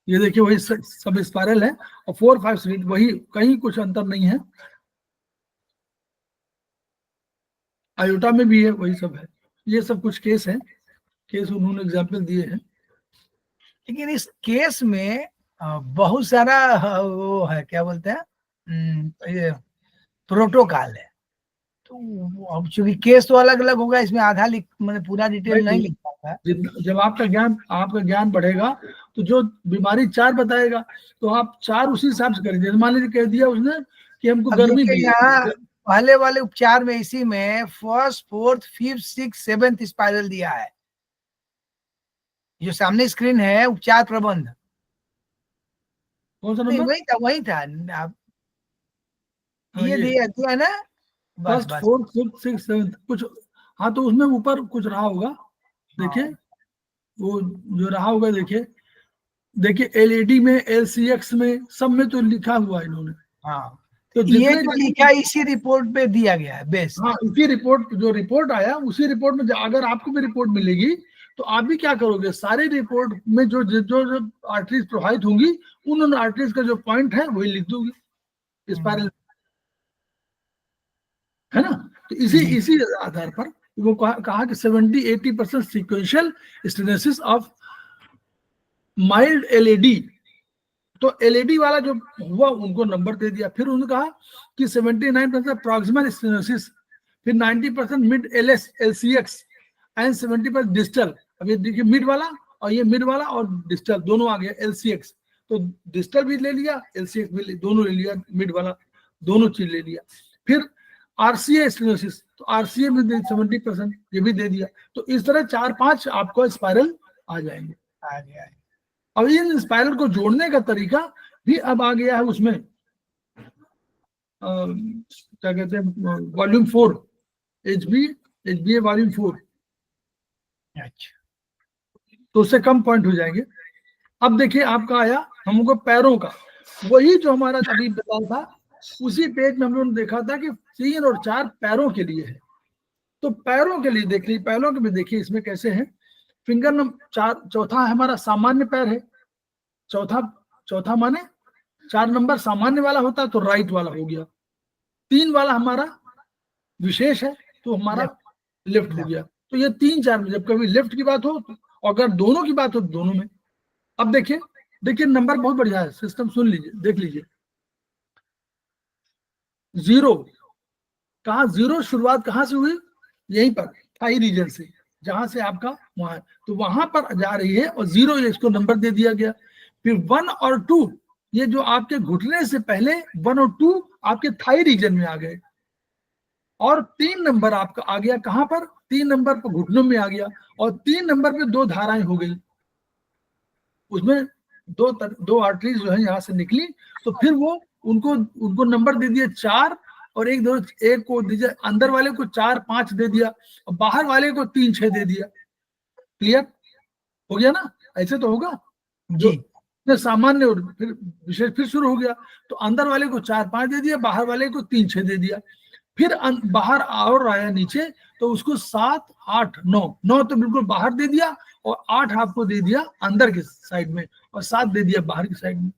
[SPEAKER 1] ये देखिए वही सब स्पाइरल है और 4, 5 स्लिट वही, कहीं कुछ अंतर नहीं है। आयोटा में भी है, वही सब है। ये सब कुछ केस है, केस उन्होंने एग्जाम्पल दिए हैं।
[SPEAKER 3] लेकिन इस केस में बहुत सारा वो है, क्या बोलते हैं, ये प्रोटोकॉल है। तो अब चूंकि केस तो अलग अलग होगा, इसमें आधा मैंने पूरा डिटेल नहीं लिख पाता।
[SPEAKER 1] जब आपका ज्ञान बढ़ेगा तो जो बीमारी 4 बताएगा तो आप 4 उसी हिसाब से करेंगे। मान लीजिए कह दिया उसने कि हमको गर्मी भी
[SPEAKER 3] यहाँ पहले वाले उपचार में इसी में 1st, 4th, 5th, 6th, 7th spiral दिया है। जो सामने स्क्रीन है उपचार प्रबंध,
[SPEAKER 1] कौन सा नंबर?
[SPEAKER 3] वही था आप ये दिया ना,
[SPEAKER 1] 1st, 4th, 5th, 6th, 7th कुछ। हाँ तो उसमें ऊपर कुछ रहा होगा, देखिए वो जो रहा होगा, देखिए एलईडी में, एलसीएक्स में, सब में तो लिखा हुआ है इन्होंने।
[SPEAKER 3] हाँ
[SPEAKER 1] तो
[SPEAKER 3] ये जो लिखा इसी रिपोर्ट पे दिया गया है बेस।
[SPEAKER 1] हाँ इसी रिपोर्ट, जो रिपोर्ट आया उसी रिपोर्ट में अगर आपको भी रिपोर्ट मिलेगी तो आप भी क्या करोगे, सारे रिपोर्ट में जो जो जो आर्टरीज प्रभावित होंगी उन आर्टरीज का जो पॉइंट है वही लिख दोगे स्पाइरल, है ना। तो इसी आधार पर वो कहा कि 70-80% sequential stenosis of mild LAD. तो एलएडी वाला जो हुआ उनको नंबर दे दिया। फिर उन्होंने कहा कि 79% प्रॉक्सिमल स्टेनोसिस, फिर 90% मिड एलएस एलसीएक्स एंड 70% डिस्टल। अब ये देखिए मिड वाला और ये मिड वाला और डिस्टल दोनों आ गया एलसीएक्स। तो डिस्टल भी ले लिया, एलसीएक्स भी दोनों ले लिया, मिड वाला दोनों चीज ले लिया। फिर आरसीए स्टेनोसिस, तो आरसीए में 70% ये भी दे दिया। तो इस तरह 4-5 आपको स्पाइरल आ जाएंगे। अब इन स्पाइरल को जोड़ने का तरीका भी अब आ गया है उसमें, क्या कहते हैं, वॉल्यूम 4 HBA वॉल्यूम 4।
[SPEAKER 3] अच्छा,
[SPEAKER 1] तो उससे कम पॉइंट हो जाएंगे। अब देखिए आपका आया हमको पैरों का, वही जो हमारा अभी बताया था उसी पेज में हम लोगों ने देखा था कि 3 और 4 पैरों के लिए है। तो पैरों के लिए देख लीजिए, पैरों के भी देखिए इसमें कैसे है। फिंगर नंबर 4, चौथा हमारा सामान्य पैर है। चौथा माने 4 नंबर सामान्य वाला होता है तो राइट वाला हो गया। 3 वाला हमारा विशेष है तो हमारा लेफ्ट हो गया। तो ये 3-4 में जब कभी लेफ्ट की बात हो तो, अगर दोनों की बात हो तो दोनों में। अब देखिए नंबर बहुत बढ़िया है, सिस्टम सुन लीजिए, देख लीजिए। 0 कहाँ, 0 शुरुआत कहाँ से हुई, यहीं पर थाई रीजन से, जहां से आपका वहां, तो वहां पर जा रही है और 0 इसको नंबर दे दिया गया। फिर 1 और 2 ये जो आपके घुटने से पहले 1 और 2 आपके थाई रीजन में आ गए। और 3 नंबर आपका आ गया कहां पर, 3 नंबर पर घुटनों में आ गया। और 3 नंबर पे 2 धाराएं हो गई, उसमें दो आर्टरीज जो है यहाँ से निकली। तो फिर वो उनको नंबर दे दिया 4 और एक को दीजिए, अंदर वाले को 4, 5 दे दिया और बाहर वाले को 3, 6 दे दिया। क्लियर हो गया ना, ऐसे तो होगा
[SPEAKER 3] जी।
[SPEAKER 1] सामान्य और फिर विशेष फिर शुरू हो गया। तो अंदर वाले को 4, 5 दे दिया, बाहर वाले को 3, 6 दे दिया। फिर बाहर और आया नीचे तो उसको 7, 8, 9 तो बिल्कुल बाहर दे दिया और 8 आपको दे दिया अंदर के साइड में और 7 दे दिया बाहर की साइड में।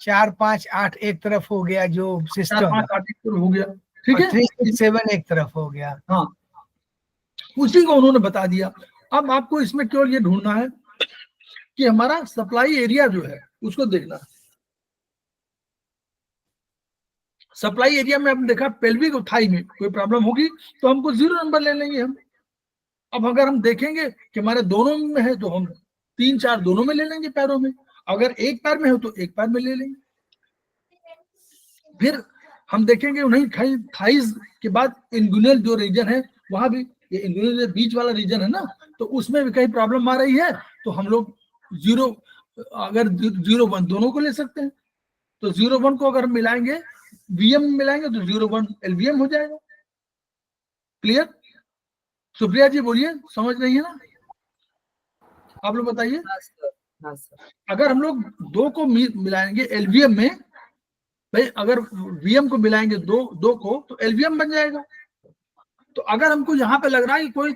[SPEAKER 3] 4, 5, 8 एक तरफ हो गया जो सिस्टम,
[SPEAKER 1] 4, 5, 8 एक तरफ हो गया, ठीक है।
[SPEAKER 3] 3, 6, 7 एक तरफ हो गया।
[SPEAKER 1] हाँ, उसी को उन्होंने बता दिया। अब आपको इसमें केवल ये ढूंढना है कि हमारा सप्लाई एरिया जो है उसको देखना है। सप्लाई एरिया में हमने देखा पेल्विक और थाई में कोई प्रॉब्लम होगी तो हमको 0 नंबर ले लेंगे हम। अब अगर हम देखेंगे कि हमारे दोनों में है तो हम 3, 4 दोनों में ले लेंगे पैरों में। अगर एक पैर में हो तो एक पैर में ले लेंगे। फिर हम देखेंगे नहीं, थाइज के बाद इंगुइनल जो रीजन है वहां भी, ये इंगुइनल बीच वाला रीजन है ना, तो उसमें भी कहीं प्रॉब्लम आ रही है तो हम लोग 0, अगर 0, 1 दोनों को ले सकते हैं। तो 0 1 को अगर हम मिलाएंगे वीएम में मिलाएंगे तो 0 1 एलवीएम हो जाएगा। क्लियर? सुप्रिया जी बोलिए, समझ रही है ना? आप लोग बताइए।
[SPEAKER 4] हाँ सर।
[SPEAKER 1] अगर हम लोग 2 को मिलाएंगे एलवीएम में, भाई अगर वीएम को मिलाएंगे दो को तो एलवीएम बन जाएगा। तो अगर हमको यहाँ पे लग रहा है कि कोई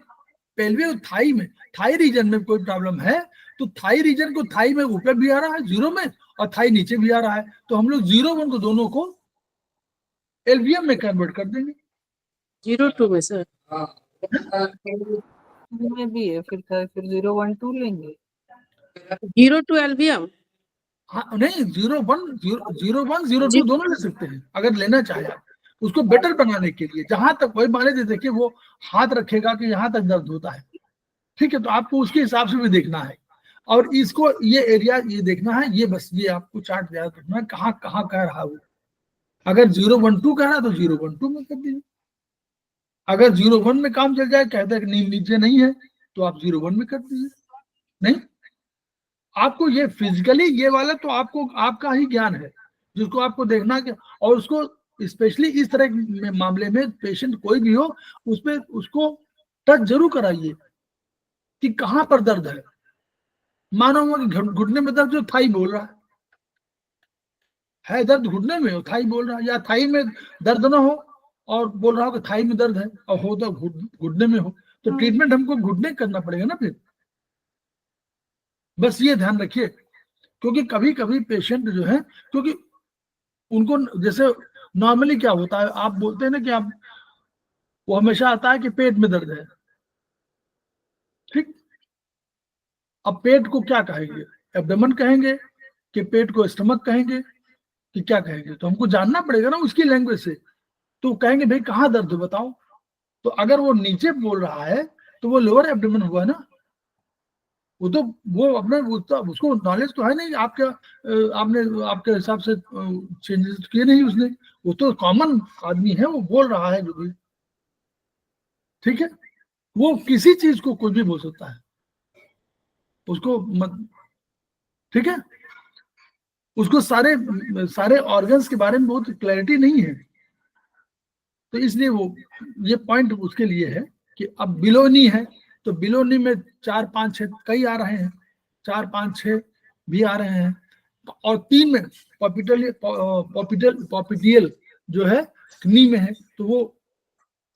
[SPEAKER 1] पेल्विक थाई में, थाई रीजन में कोई प्रॉब्लम है, तो थाई रीजन को थाई में ऊपर भी आ रहा है 0 में और थाई नीचे भी आ रहा है, तो हम लोग 0 1 को दोनों को एलवीएम में कन्वर्ट कर देंगे।
[SPEAKER 2] 0 2 में सर।
[SPEAKER 4] में भी है, फिर 0 1 2 लेंगे।
[SPEAKER 2] 0 2 एलवीएम।
[SPEAKER 1] हाँ नहीं, 0 1 0 2 दोनों ले सकते हैं अगर लेना चाहे आप, उसको बेटर बनाने के लिए। जहां तक वही मान लीजिए, देखिए वो हाथ रखेगा कि यहाँ तक दर्द होता है, ठीक है, तो आपको उसके हिसाब से भी देखना है। और इसको ये एरिया ये देखना है, ये बस ये आपको चार्ट याद रखना है कहाँ कहाँ कह रहा है वो। अगर 0 1 2 कह रहा है तो 0 1 2 में कर दीजिए। अगर 0 1 में काम चल जाए, कहता है कि नीचे नहीं है, तो आप 0 1 में कर दीजिए। नहीं, आपको ये फिजिकली ये वाला तो आपको आपका ही ज्ञान है जिसको आपको देखना है, और उसको स्पेशली इस तरह के मामले में पेशेंट कोई भी हो उसमें उसको टच जरूर कराइए कि कहां पर दर्द है। मानो कि घुटने में दर्द, जो थाई बोल रहा है दर्द घुटने में हो, थाई बोल रहा है, या थाई में दर्द ना हो और बोल रहा हो कि थाई में दर्द है और हो तो घुटने में हो, तो ट्रीटमेंट हमको घुटने करना पड़ेगा ना फिर। बस ये ध्यान रखिए, क्योंकि कभी कभी पेशेंट जो है, क्योंकि उनको जैसे नॉर्मली क्या होता है, आप बोलते हैं ना कि आप, वो हमेशा आता है कि पेट में दर्द है, ठीक। अब पेट को क्या कहेंगे, एब्डोमेन कहेंगे कि पेट को स्टमक कहेंगे कि क्या कहेंगे, तो हमको जानना पड़ेगा ना उसकी लैंग्वेज से। तो कहेंगे भाई कहाँ दर्द है बताओ, तो अगर वो नीचे बोल रहा है तो वो लोअर एब्डोमेन हुआ ना, वो तो वो अपने उसको नॉलेज तो है नहीं, आपका आपने आपके हिसाब से चेंजेस किए नहीं उसने, वो तो कॉमन आदमी है, वो बोल रहा है जो भी, ठीक है। वो किसी चीज को कुछ भी बोल सकता है, उसको मत, ठीक है, उसको सारे सारे ऑर्गन्स के बारे में बहुत क्लैरिटी नहीं है, तो इसलिए वो ये पॉइंट उसके लिए है कि अब बिलोनी है तो बिलोनी में 4 5 6 कई आ रहे हैं, 4 5 6 भी आ रहे हैं, और 3 में पॉपिटियल जो है नी में है, तो वो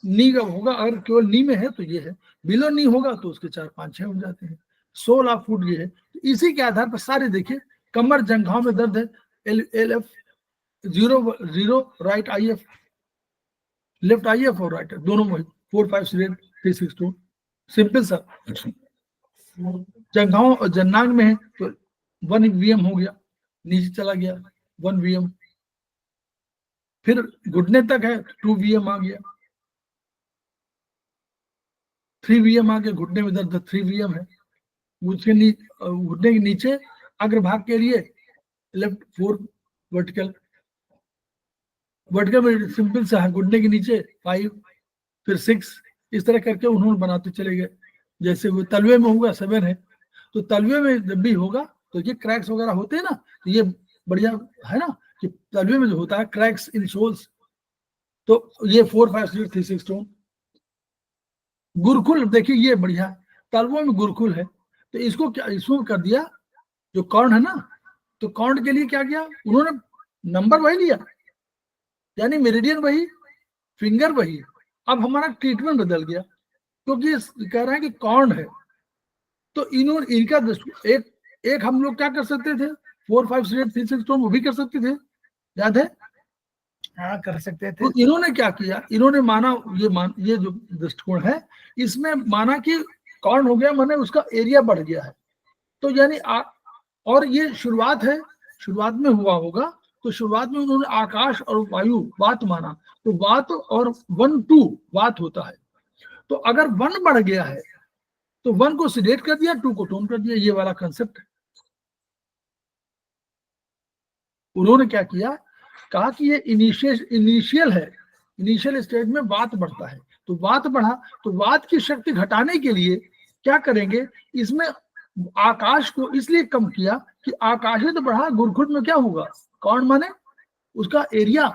[SPEAKER 1] नी का होगा, अगर केवल नी में है तो ये है, बिलो नी होगा तो उसके 4 5 6 हो जाते हैं। 16 फुट ये है, तो इसी के आधार पर सारे देखिए, कमर जंघाओं में दर्द है, L F 0 0 right I F, left I F और राइट दोनों में 4 5 3 6 2, सिंपल सा। जंघाओं और जन्नांग में है तो 1 वीएम हो गया, नीचे चला गया 1 वीएम, फिर घुटने तक है 2 वीएम आ गया, 3 वीएम आ गया, घुटने में दर्द 3 वीएम है, उसके घुटने के नीचे अग्रभाग के लिए लेफ्ट 4 वर्टिकल, वर्टिकल में सिंपल सा है, घुटने के नीचे 5 फिर 6, इस तरह करके उन्होंने बनाते चले गए। जैसे वो तलवे में होगा 7 है, तो तलवे में जब भी होगा तो ये क्रैक्स वगैरह होते हैं ना, तो ये बढ़िया है ना कि तलवे में जो होता है क्रैक्स इन सोल्स, तो ये 4 5 3 6 2। गुरकुल देखिए ये बढ़िया, तलवों में गुरकुल है, तो इसको क्या इसको कर दिया, जो कॉर्न है ना, तो कॉर्न के लिए क्या किया उन्होंने, नंबर वही लिया, यानी मेरिडियन वही, फिंगर वही, अब हमारा ट्रीटमेंट बदल गया, क्योंकि कह रहे हैं कि कॉर्न है, तो इन्होंने इनका एक हम लोग क्या कर सकते थे, 4 5 3 6 2 वो भी कर सकते थे, याद है?
[SPEAKER 3] हाँ कर सकते थे।
[SPEAKER 1] तो इन्होंने क्या किया, इन्होंने माना ये जो दृष्टिकोण है, इसमें माना कि कॉर्न हो गया, माने उसका एरिया बढ़ गया है, तो यानी और ये शुरुआत है, शुरुआत में हुआ होगा, तो शुरुआत में उन्होंने आकाश और वायु वात माना, तो वात और 1 2 वात होता है, तो अगर 1 बढ़ गया है तो 1 को सिलेक्ट कर दिया, 2 को टोन कर दिया, ये वाला कंसेप्ट है। उन्होंने क्या किया, कहा कि ये इनिशियल है, इनिशियल स्टेज में वात बढ़ता है, तो वात बढ़ा, तो वात की शक्ति घटाने के लिए क्या करेंगे, इसमें आकाश को इसलिए कम किया कि आकाश ही तो बढ़ा, गुरकुल में क्या होगा, कौन माने उसका एरिया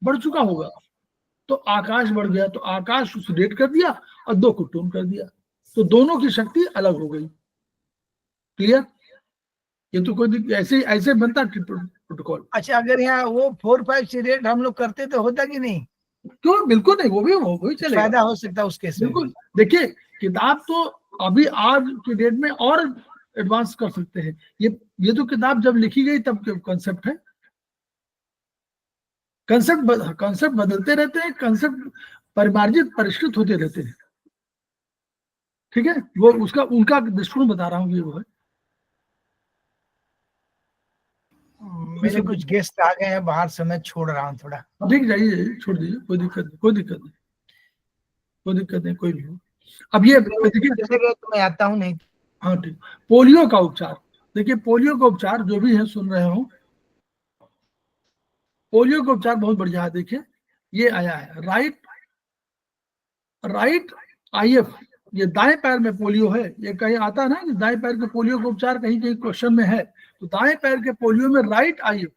[SPEAKER 1] बढ़ चुका होगा, तो आकाश बढ़ गया, तो आकाश उसे रेट कर दिया और 2 को टोन कर दिया, तो दोनों की शक्ति अलग हो गई। क्लियर? ये तो कोई ऐसे ऐसे बनता प्रोटोकॉल।
[SPEAKER 3] अच्छा, अगर यहाँ वो 4-5 से रेट हम लोग करते तो होता कि नहीं?
[SPEAKER 1] क्यों, बिल्कुल नहीं, वो भी चलेगा,
[SPEAKER 3] फायदा हो सकता है उस केस में
[SPEAKER 1] बिल्कुल।
[SPEAKER 3] भी।
[SPEAKER 1] देखिए किताब तो अभी आज की डेट में और एडवांस कर सकते हैं। ये तो किताब जब लिखी गई तब के कंसेप्ट है, कंसेप्ट बदलते रहते हैं, कंसेप्ट परिमार्जित परिष्कृत होते रहते हैं। ठीक है, वो उसका उनका दृष्टिकोण बता रहा हूँ, ये वो है।
[SPEAKER 3] मेरे कुछ गेस्ट आ गए हैं बाहर से, मैं छोड़ रहा हूँ थोड़ा।
[SPEAKER 1] ठीक, जाइए, छोड़ दीजिए, कोई दिक्कत नहीं, कोई दिक्कत नहीं, कोई दिक्कत नहीं, कोई भी हो। अब ये देखिए,
[SPEAKER 3] चले गए तो मैं आता हूँ नहीं।
[SPEAKER 1] हाँ ठीक। पोलियो का उपचार, देखिए पोलियो का उपचार जो भी है सुन रहे हो, पोलियो का उपचार बहुत बढ़िया है। देखिए ये आया है राइट आईएफ, ये दाएं पैर में पोलियो है। ये कहीं आता है ना कि दाएं पैर के पोलियो का उपचार, कहीं कहीं क्वेश्चन में है, तो दाएं पैर के पोलियो में राइट आईएफ,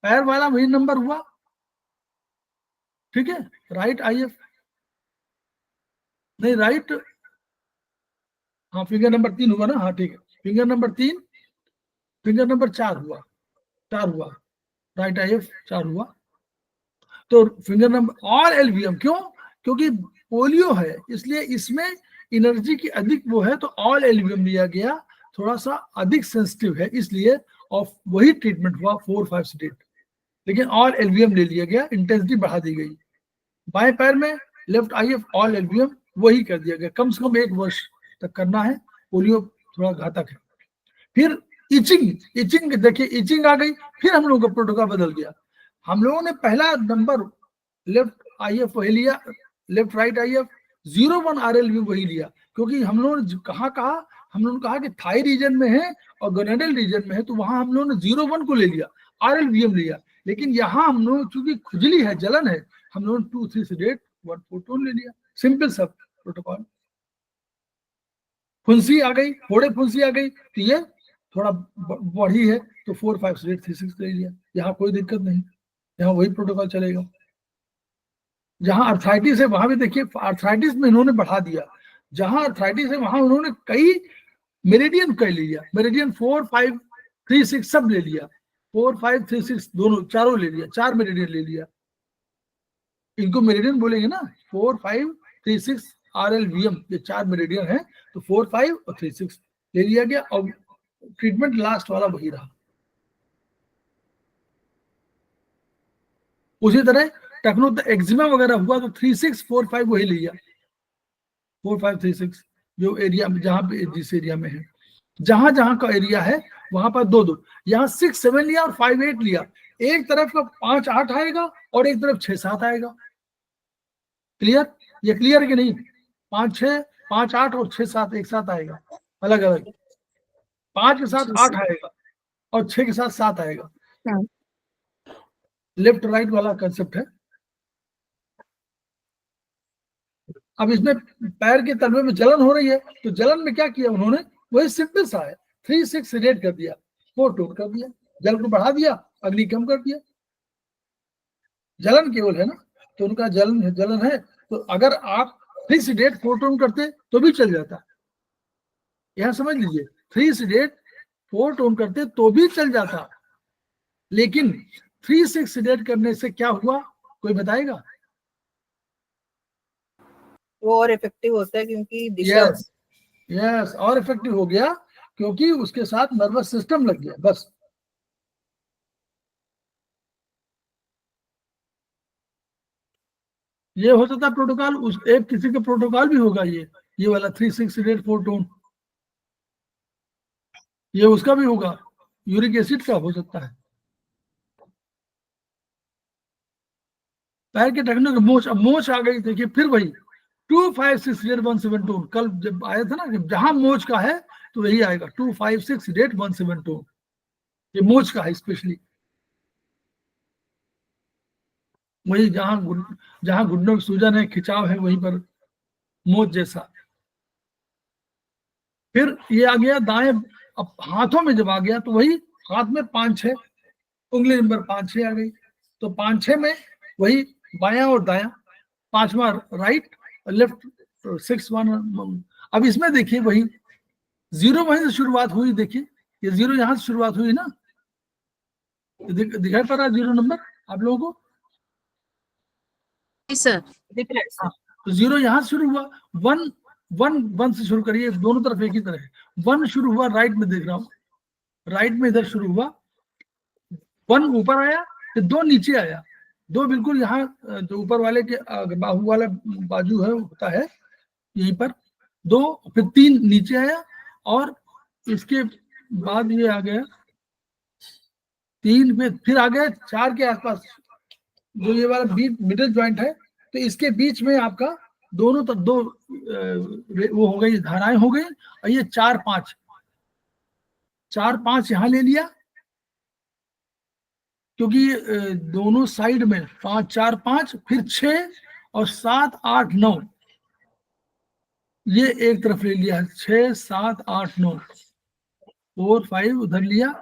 [SPEAKER 1] पैर वाला वही नंबर हुआ, ठीक है, राइट आईएफ नहीं, राइट, हाँ फिंगर नंबर 3 हुआ ना, हाँ ठीक है, फिंगर नंबर 3, फिंगर नंबर 4 हुआ, 4 हुआ, राइट आईएफ 4 हुआ, तो फिंगर नंबर और एलवीएम, क्यों? क्योंकि पोलियो है इसलिए इसमें एनर्जी की अधिक वो है, तो ऑल एलवीएम लिया गया, थोड़ा सा अधिक सेंसिटिव है इसलिए, और वही ट्रीटमेंट हुआ 4, 5 सेडेट, लेकिन ऑल एलवीएम ले लिया गया, इंटेंसिटी बढ़ा दी गई। बाएं पैर में लेफ्ट आईएफ ऑल एलवीएम वही कर दिया गया, कम से कम 1 वर्ष तक करना है, पोलियो थोड़ा घातक है। फिर इचिंग देखिए, इचिंग आ गई, फिर हम लोगों का प्रोटोकॉल बदल गया। हम लोगों ने पहला नंबर लेफ्ट आईएफ वही लिया, लेफ्ट राइट आईएफ 01 आरएल भी वही लिया, क्योंकि हम लोगों ने कहा हम लोगों ने कहा कि थाई रीजन में है और गोनेडल रीजन में है, तो वहां हम लोगों ने 01 को ले लिया, आरएलवीएम लिया। लेकिन यहाँ हम लोग चूंकि खुजली है, जलन है, हम लोगों ने 2, 3 सेडेट 1, 4 टोन ले लिया, सिंपल सब प्रोटोकॉल। फुंसी आ गई, फोड़े फुंसी आ गई, तो ये थोड़ा बढ़ी है, तो 4, 5 सेडेट 3, 6 ले लिया, यहाँ कोई दिक्कत नहीं, यहाँ वही प्रोटोकॉल चलेगा। जहां अर्थराइटिस है वहां भी देखिए, अर्थराइटिस में इन्होंने बढ़ा दिया, जहां अर्थराइटिस है वहां उन्होंने कई मेरिडियन कर लिया, मेरिडियन 4, 5, 3, 6 सब ले लिया, 4, 5, 3, 6 दोनों चारों ले लिया, 4 मेरिडियन ले लिया, इनको मेरिडियन बोलेंगे ना, 4, 5, 3, 6 RLVM, ये 4 मेरिडियन है, तो 4, 5 और 3, 6 ले लिया गया, और ट्रीटमेंट लास्ट वाला वही रहा। उसी तरह टेक्नो एक्जिमा वगैरह हुआ तो 3, 6, 4, 5 वही लिया, 4, 5, 3, 6 जो एरिया में, जहां पे जिस एरिया में है, जहां जहां का एरिया है वहां पर 2, 2, यहाँ 6, 7 लिया और 5, 8 लिया, एक तरफ का 5, 8 आएगा और एक तरफ 6, 7 आएगा। क्लियर? ये क्लियर कि नहीं? 5, 6, 5, 8 और 6, 7 एक साथ आएगा, अलग अलग, 5 के साथ 8 आएगा और 6 के साथ 7 आएगा। लेफ्ट राइट वाला कंसेप्ट है। अब इसमें पैर के तलवे में जलन हो रही है, तो जलन में क्या किया उन्होंने, वही सिंपल सा है, 3, 6 रेट कर दिया, 4 टोन कर दिया, जल को बढ़ा दिया, अग्नि कम कर दिया। जलन केवल है ना, तो उनका जलन है, तो अगर आप 3 सेडेट 4 टोन करते तो भी चल जाता, यहां समझ लीजिए, 3 सेडेट 4 टोन करते तो भी चल जाता, लेकिन 3, 6 सेडेट करने से क्या हुआ, कोई बताएगा?
[SPEAKER 4] वो और इफेक्टिव होता है क्योंकि दिशा
[SPEAKER 1] यस और इफेक्टिव हो गया, क्योंकि उसके साथ नर्वस सिस्टम लग गया, बस। ये हो सकता है प्रोटोकॉल, उस एक किसी का प्रोटोकॉल भी होगा, ये वाला 3, 6 सेडेट 4 टोन, ये उसका भी होगा, यूरिक एसिड का हो सकता है। पैर के टेक्नो के मोच, अब मोच आ गई, देखिए फिर वही 2, 5, 6 डेट 1, 7 टोन, कल जब आया था ना कि जहां मोच का है तो वही आएगा, 2, 5, 6 डेट 1, 7 टोन, ये मोच का है स्पेशली, वही जहां घुटनों की सूजन है, खिंचाव है, वहीं पर मोच जैसा। फिर ये आ गया दाएं, अब हाथों में जब आ गया तो वही हाथ में 5, 6 उंगली नंबर 5, 6 आ गई, तो 5 6 में वही बायां और दायां, 5वां राइट और लेफ्ट, 6 1। अब इसमें देखिए वही 0 वहीं से शुरुआत हुई, देखिए ये 0 यहां से शुरुआत हुई ना, दिखाई पड़ रहा है 0 नंबर आप लोगों को?
[SPEAKER 2] जी सर।
[SPEAKER 4] दिख रहा है सर।
[SPEAKER 1] हाँ, तो 0 यहां से शुरू हुआ, 1 1 1 से शुरू करिए, दोनों तरफ एक ही तरह है। 1 शुरू हुआ राइट में, देख रहा हूं राइट में इधर शुरू हुआ, 1 ऊपर आया, फिर 2 नीचे आया, 2 बिल्कुल यहाँ जो ऊपर वाले के बाहु वाला बाजू है होता है यहीं पर, 2 फिर 3 नीचे आया, और इसके बाद ये आ गया 3 में, फिर आ गया 4 के आसपास, जो ये वाला मिडिल जॉइंट है, तो इसके बीच में आपका दोनों तरफ 2 वो हो गई, धाराएं हो गई, और ये 4 5 यहां ले लिया, क्योंकि दोनों साइड में 5 4 5, फिर 6 और 7 8 9, ये एक तरफ ले लिया, 6 7 8 9, 4 5 उधर लिया,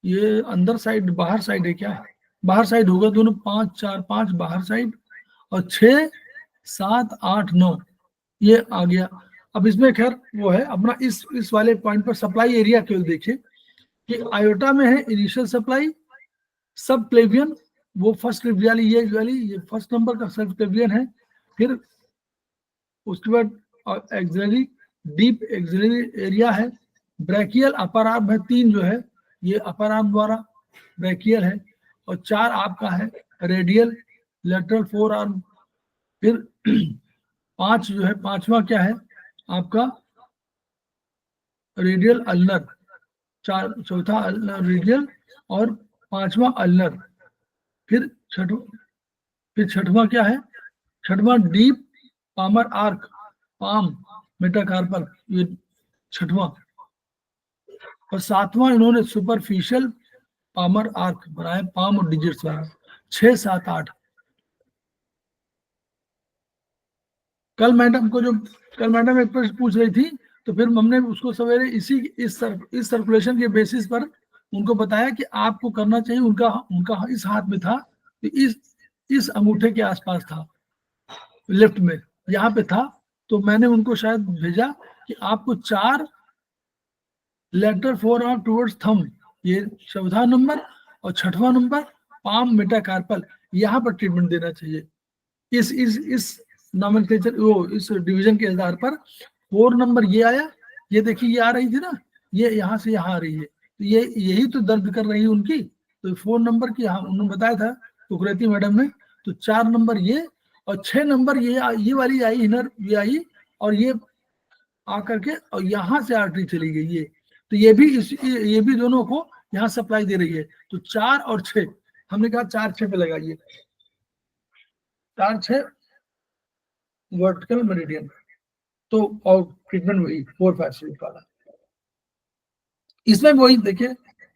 [SPEAKER 1] ये अंदर साइड बाहर साइड है क्या, बाहर साइड होगा दोनों, 5 4 5 बाहर साइड, और 6 7 8 9 ये आ गया। अब इसमें खैर वो है अपना, इस वाले पॉइंट पर सप्लाई एरिया केवल देखिए कि आयोटा में है इनिशियल सप्लाई, सब क्लेवियन वो फर्स्ट वाली, ये फर्स्ट नंबर का सब क्लेवियन है, फिर उसके बाद एक्सिलरी, डीप एक्सिलरी एरिया है, ब्रैकियल अपर आर्म है, 3 जो है ये अपर आर्म द्वारा ब्रैकियल है, और 4 आपका है रेडियल लेटरल फोर आर्म, फिर 5 जो है 5वां क्या है आपका रेडियल अल्नर, चौथा रेडियल और 5वां अल्नर, फिर छठवां क्या है, छठवां deep palmar arch, palm metacarpal, ये छठवां, और 7वां इन्होंने सुपरफिशियल पामर आर्क बनाया, पाम और डिजिट्स वाला, 6 7 8। कल मैडम एक प्रश्न पूछ रही थी, तो फिर हमने उसको सवेरे इस सर्कुलेशन के बेसिस पर उनको बताया कि आपको करना चाहिए, उनका इस हाथ में था, इस अंगूठे के आसपास था, लेफ्ट में यहाँ पे था, तो मैंने उनको शायद भेजा कि आपको 4 letter forearm towards thumb, ये 14वां नंबर, और 6वां नंबर पाम मेटाकार्पल, यहाँ पर ट्रीटमेंट देना चाहिए। इस नॉमेनक्लेचर वो इस डिवीजन के आधार पर 4 नंबर ये आया, ये देखिए ये आ रही थी ना, ये यहाँ से यहाँ आ रही है, तो ये यही तो दर्द कर रही है उनकी, तो 4 नंबर की यहाँ उन्होंने बताया था कुकरेती मैडम ने, तो 4 नंबर ये, और 6 नंबर ये वाली आई इनर, ये आई, और ये आकर के और यहाँ से आर्टरी चली गई, ये तो ये भी दोनों को यहाँ सप्लाई दे रही है, तो 4 और 6 हमने कहा 4 6 पे लगाइए, 4 6 वर्टिकल मेरिडियन, तो और ट्रीटमेंट वही 4 5 6 वाला, इसमें वही देखिए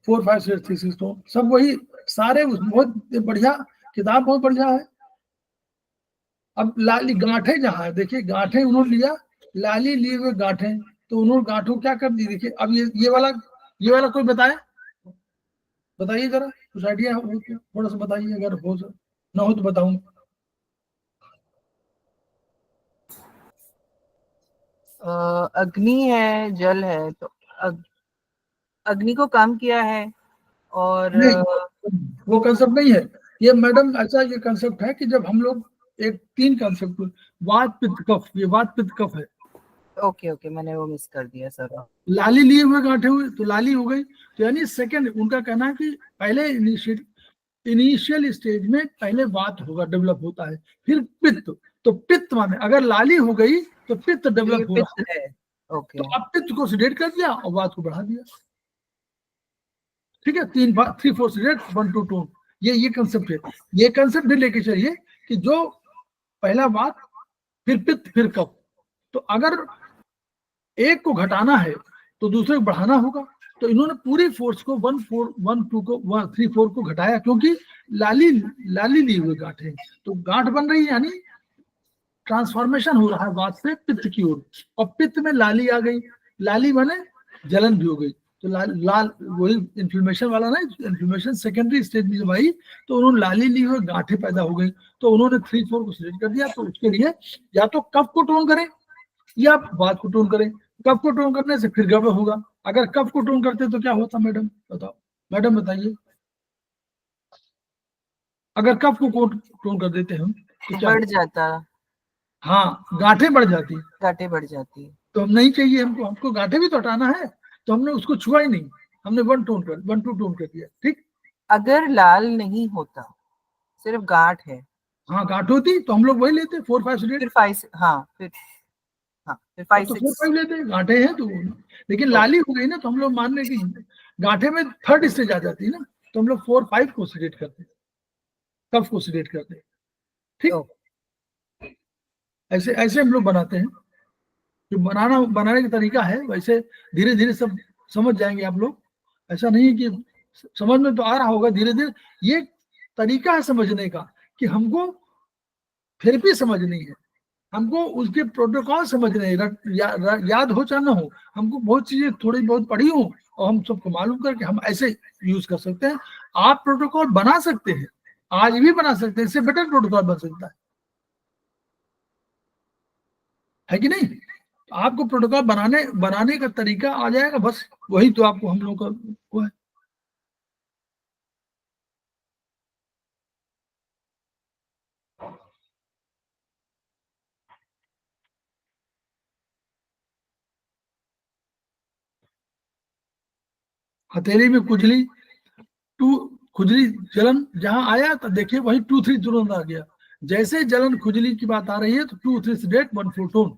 [SPEAKER 1] 4 5 6 3 6 तो सब वही सारे, बहुत बढ़िया किताब, बहुत बढ़िया है। अब लाली गांठे जहाँ है, देखिए गांठे उन्होंने लिया, लाली लिए हुए गांठे, तो उन्होंने गांठों क्या कर दी, देखिए अब ये वाला कोई बताइए जरा, कुछ आइडिया हो तो थोड़ा सा बताइए, अगर हो ना हो तो बताऊं।
[SPEAKER 4] अग्नि है, जल है, तो अग्नि को कम किया है, और
[SPEAKER 1] नहीं, वो कंसेप्ट नहीं है ये मैडम, ऐसा ये कंसेप्ट है कि जब हम लोग 3 कंसेप्ट, वात पित्त कफ, ये वात पित्त कफ है।
[SPEAKER 4] ओके मैंने वो मिस कर दिया सर।
[SPEAKER 1] लाली लिए हुए गांठे हुए तो लाली हो गई, तो यानी सेकंड उनका कहना है कि पहले इनिशियल स्टेज में पहले वात होगा, डेवलप होता है, फिर पित्त, तो पित्त माने अगर लाली हो गई तो पित्त डेवलप हो रहा है,
[SPEAKER 4] ओके,
[SPEAKER 1] तो अब पित्त को सिडेट कर दिया और वात को बढ़ा दिया, ठीक है, 3 4 सिडेट 1 2 टोन, ये कंसेप्ट है। ये कंसेप्ट भी लेके चलिए कि जो पहला वात, फिर पित्त, फिर कफ, तो अगर एक को घटाना है तो दूसरे को बढ़ाना होगा, तो इन्होंने पूरी फोर्स को 1 4 1 2 को 3 4 को घटाया, क्योंकि लाली लिए हुए गांठ है, तो गांठ बन रही है, यानी ट्रांसफॉर्मेशन हो रहा है वात से पित्त की ओर, और पित्त में लाली आ गई, लाली माने जलन भी हो गई, तो लाल लाल वही इन्फ्लेमेशन वाला ना, इन्फ्लेमेशन सेकेंडरी स्टेज में जब आई तो उन्होंने लाली ली और गांठें पैदा हो गई, तो उन्होंने 3-4 को सिलेक्ट कर दिया। तो उसके लिए या तो कफ को टोन करें या वात को टोन करें। कफ को टोन करने से फिर गड़बड़ होगा। अगर कफ को टोन करते तो क्या होता मैडम, बताओ मैडम बताइए। अगर कफ को टोन कर देते हम तो क्या
[SPEAKER 4] बढ़
[SPEAKER 1] होता?
[SPEAKER 4] जाता,
[SPEAKER 1] हाँ, गांठें बढ़ जाती।
[SPEAKER 4] गांठें बढ़ जाती है।
[SPEAKER 1] तो हम नहीं चाहिए, हमको गांठें भी तो हटाना है, तो हमने उसको छुआ ही नहीं, हमने 1 2 टोन कर दिया। ठीक,
[SPEAKER 4] अगर लाल नहीं होता, सिर्फ गांठ है,
[SPEAKER 1] हाँ गांठ होती तो हम लोग वही लेते 4 5
[SPEAKER 4] फिर
[SPEAKER 1] रेट,
[SPEAKER 4] 5, हाँ फिर 5
[SPEAKER 1] तो 4
[SPEAKER 4] 6।
[SPEAKER 1] 5 लेते, गांठें हैं तो। लेकिन लाली हो गई ना, तो हम लोग मान रहे कि गांठे में 3rd स्टेज आ जाती है ना, तो हम लोग 4 5 को सिलेक्ट करते, कफ को सिलेक्ट करते। ठीक, ऐसे ऐसे हम लोग बनाते हैं। जो बनाने का तरीका है, वैसे धीरे धीरे सब समझ जाएंगे आप लोग। ऐसा नहीं है कि समझ में तो आ रहा होगा धीरे धीरे। ये तरीका है समझने का कि हमको थेरेपी समझनी है, हमको उसके प्रोटोकॉल समझने हैं, याद हो चाहे ना हो, हमको बहुत चीजें थोड़ी बहुत पढ़ी हो और हम सबको मालूम करके हम ऐसे यूज कर सकते हैं। आप प्रोटोकॉल बना सकते हैं, आज भी बना सकते हैं, इससे बेटर प्रोटोकॉल बन सकता है कि नहीं? तो आपको प्रोटोकॉल बनाने का तरीका आ जाएगा, बस वही तो आपको हम लोग का वो है। हथेली में खुजली जलन जहां आया तो देखिए वही 2 3 तुरंत आ गया। जैसे जलन खुजली की बात आ रही है तो 2 3 रेट 1 4 टोन।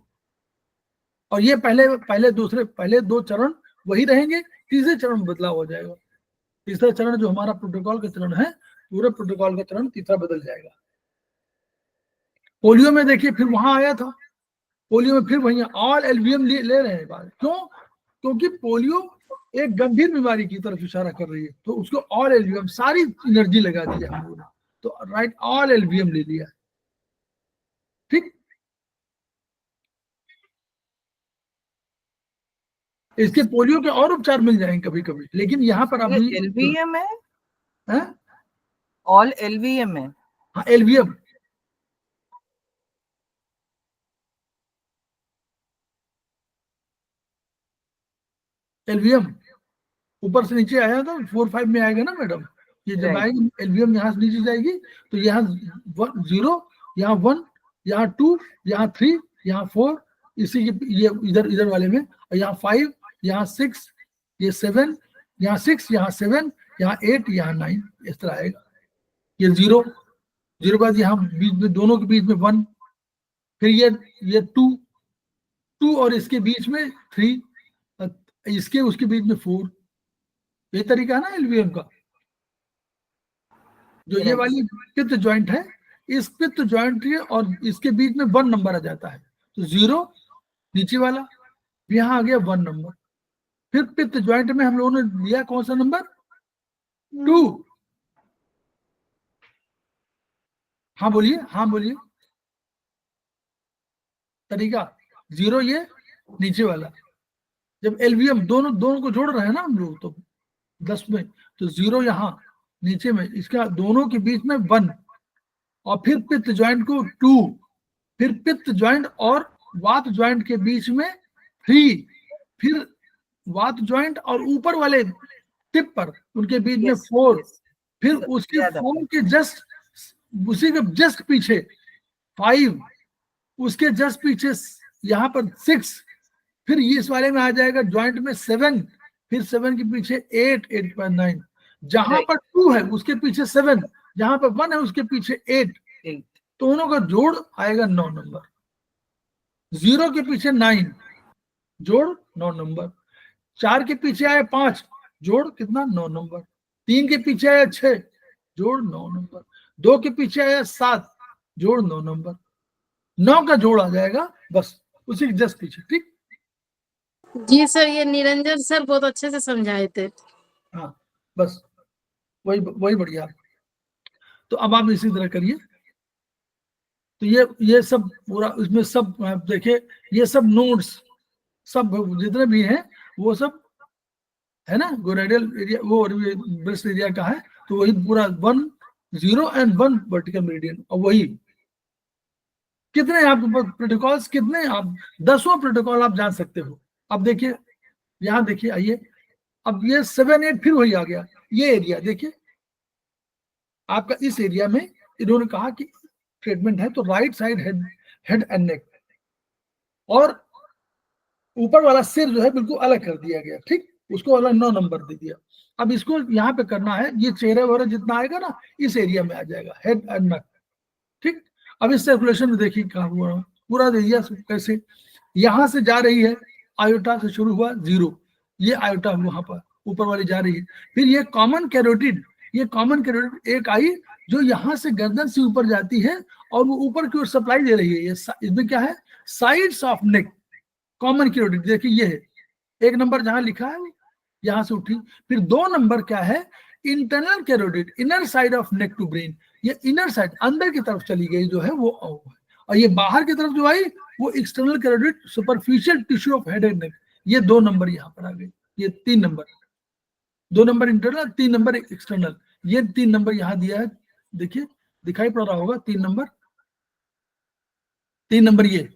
[SPEAKER 1] और ये पहले 2 चरण वही रहेंगे, तीसरे चरण में बदलाव हो जाएगा। तीसरा चरण जो हमारा प्रोटोकॉल का चरण है, पूरे प्रोटोकॉल का चरण तीसरा बदल जाएगा। पोलियो में देखिए फिर वहां आया था, पोलियो में फिर वही ऑल एलवीएम ले रहे हैं बात। क्यों? क्योंकि पोलियो एक गंभीर बीमारी की तरफ इशारा कर रही है, तो उसको ऑल एलवीएम सारी एनर्जी लगा दी हम लोगों ने, तो राइट ऑल एलवीएम ले लिया। ठीक, इसके पोलियो के और उपचार मिल जाएंगे कभी कभी, लेकिन यहाँ पर अभी
[SPEAKER 4] एलवीएम है, ऑल एलवीएम है।
[SPEAKER 1] हाँ एलवीएम, एलवीएम ऊपर से नीचे आया था 4 5 में आएगा ना मैडम। ये जब आएगी एलवीएम यहाँ से नीचे जाएगी तो यहाँ 0, यहाँ 1, यहाँ 2, यहाँ 3, यहाँ 4, इसी के ये इधर वाले में, और यहाँ 5, यहाँ 6, ये 7, यहाँ 6, यहाँ 7, यहाँ 8, यहाँ 9, इस तरह आएगा। ये 0 के बाद यहाँ बीच में, दोनों के बीच में 1, फिर ये 2 और इसके बीच में 3, इसके उसके बीच में 4। ये तरीका है ना एलवीएम का। जो ये वाली पित्त ज्वाइंट है, इस पित्त ज्वाइंट के और इसके बीच में 1 नंबर आ जाता है, तो 0 नीचे वाला, यहाँ आ गया 1 नंबर। फिर पित्त ज्वाइंट में हम लोगों ने लिया कौन सा नंबर? 2। हाँ बोलिए, हाँ बोलिए। तरीका 0 ये नीचे वाला, जब एलवीएम दोनों को जोड़ रहे हैं ना हम लोग, तो 10 में, तो 0 यहाँ नीचे में, इसका दोनों के बीच में 1, और फिर पित्त ज्वाइंट को 2, फिर पित्त ज्वाइंट और वात ज्वाइंट के बीच में 3, फिर वात ज्वाइंट और ऊपर वाले टिप पर उनके बीच में 4, फिर उसके 4 के जस्ट उसी के जस्ट पीछे 5, उसके जस्ट पीछे यहाँ पर 6, फिर इस वाले में आ जाएगा ज्वाइंट में 7, फिर 7 के पीछे 8, 8.9, जहां पर 2 है उसके पीछे 7, जहां पर 1 है उसके पीछे 8, दोनों का जोड़ आएगा 9 नंबर। 0 के पीछे 9, जोड़ 9 नंबर। 4 के पीछे आया 5, जोड़ कितना? 9 नंबर। 3 के पीछे आया 6, जोड़ 9 नंबर। 2 के पीछे आया 7, जोड़ 9 नंबर। 9 का जोड़ आ जाएगा बस उसी के जस्ट पीछे। ठीक,
[SPEAKER 2] जी सर, ये निरंजन सर बहुत अच्छे से समझाए थे।
[SPEAKER 1] हाँ बस वही बढ़िया। तो अब आप इसी तरह करिए। तो ये सब पूरा इसमें सब देखिए, ये सब नोट्स सब जितने भी हैं वो सब है ना, गोनाडियल एरिया वो ब्रेस्ट एरिया का है, तो वही पूरा 1 0 एंड 1 वर्टिकल मेरिडियन। और वही कितने आपके पास प्रोटोकॉल्स, कितने आप दसों प्रोटोकॉल आप जान सकते हो। अब देखिए यहाँ देखिए, आइए अब ये 7 8 फिर वही आ गया। ये एरिया देखिए आपका, इस एरिया में इन्होंने कहा कि ट्रीटमेंट है तो right side head and neck, और ऊपर वाला सिर जो है बिल्कुल अलग कर दिया गया, ठीक, उसको वाला 9 नंबर दे दिया। अब इसको यहाँ पे करना है, ये चेहरे वगैरह जितना आएगा ना इस एरिया में आ जाएगा, हेड एंड नेक, ठीक। अब इस सर्कुलेशन में देखिए कहा हुआ पूरा दे दिया कैसे, यहाँ से जा रही है, आयोटा से शुरू हुआ 0, ये आयोटा वहां पर ऊपर वाली जा रही है। फिर ये कॉमन कैरोटिड, ये कॉमन कैरोटिड एक आई जो यहाँ से गर्दन से ऊपर जाती है और वो ऊपर की ओर सप्लाई दे रही है। ये इसमें क्या है, sides of neck common carotid, देखिए ये है 1 नंबर जहां लिखा है यहां से उठी। फिर 2 नंबर क्या है, internal carotid, inner side of neck to brain, ये इनर साइड अंदर की तरफ चली गई जो है वो, और ये बाहर की तरफ जो आई वो external carotid superficial tissue of head and neck, ये 2 नंबर यहाँ पर आ गए। ये 3 number, 2 number internal, 3 number external, ये 3 नंबर यहाँ दिया है, देखिए दिखाई पड़ रहा होगा 3 नंबर, 3 नंबर ये,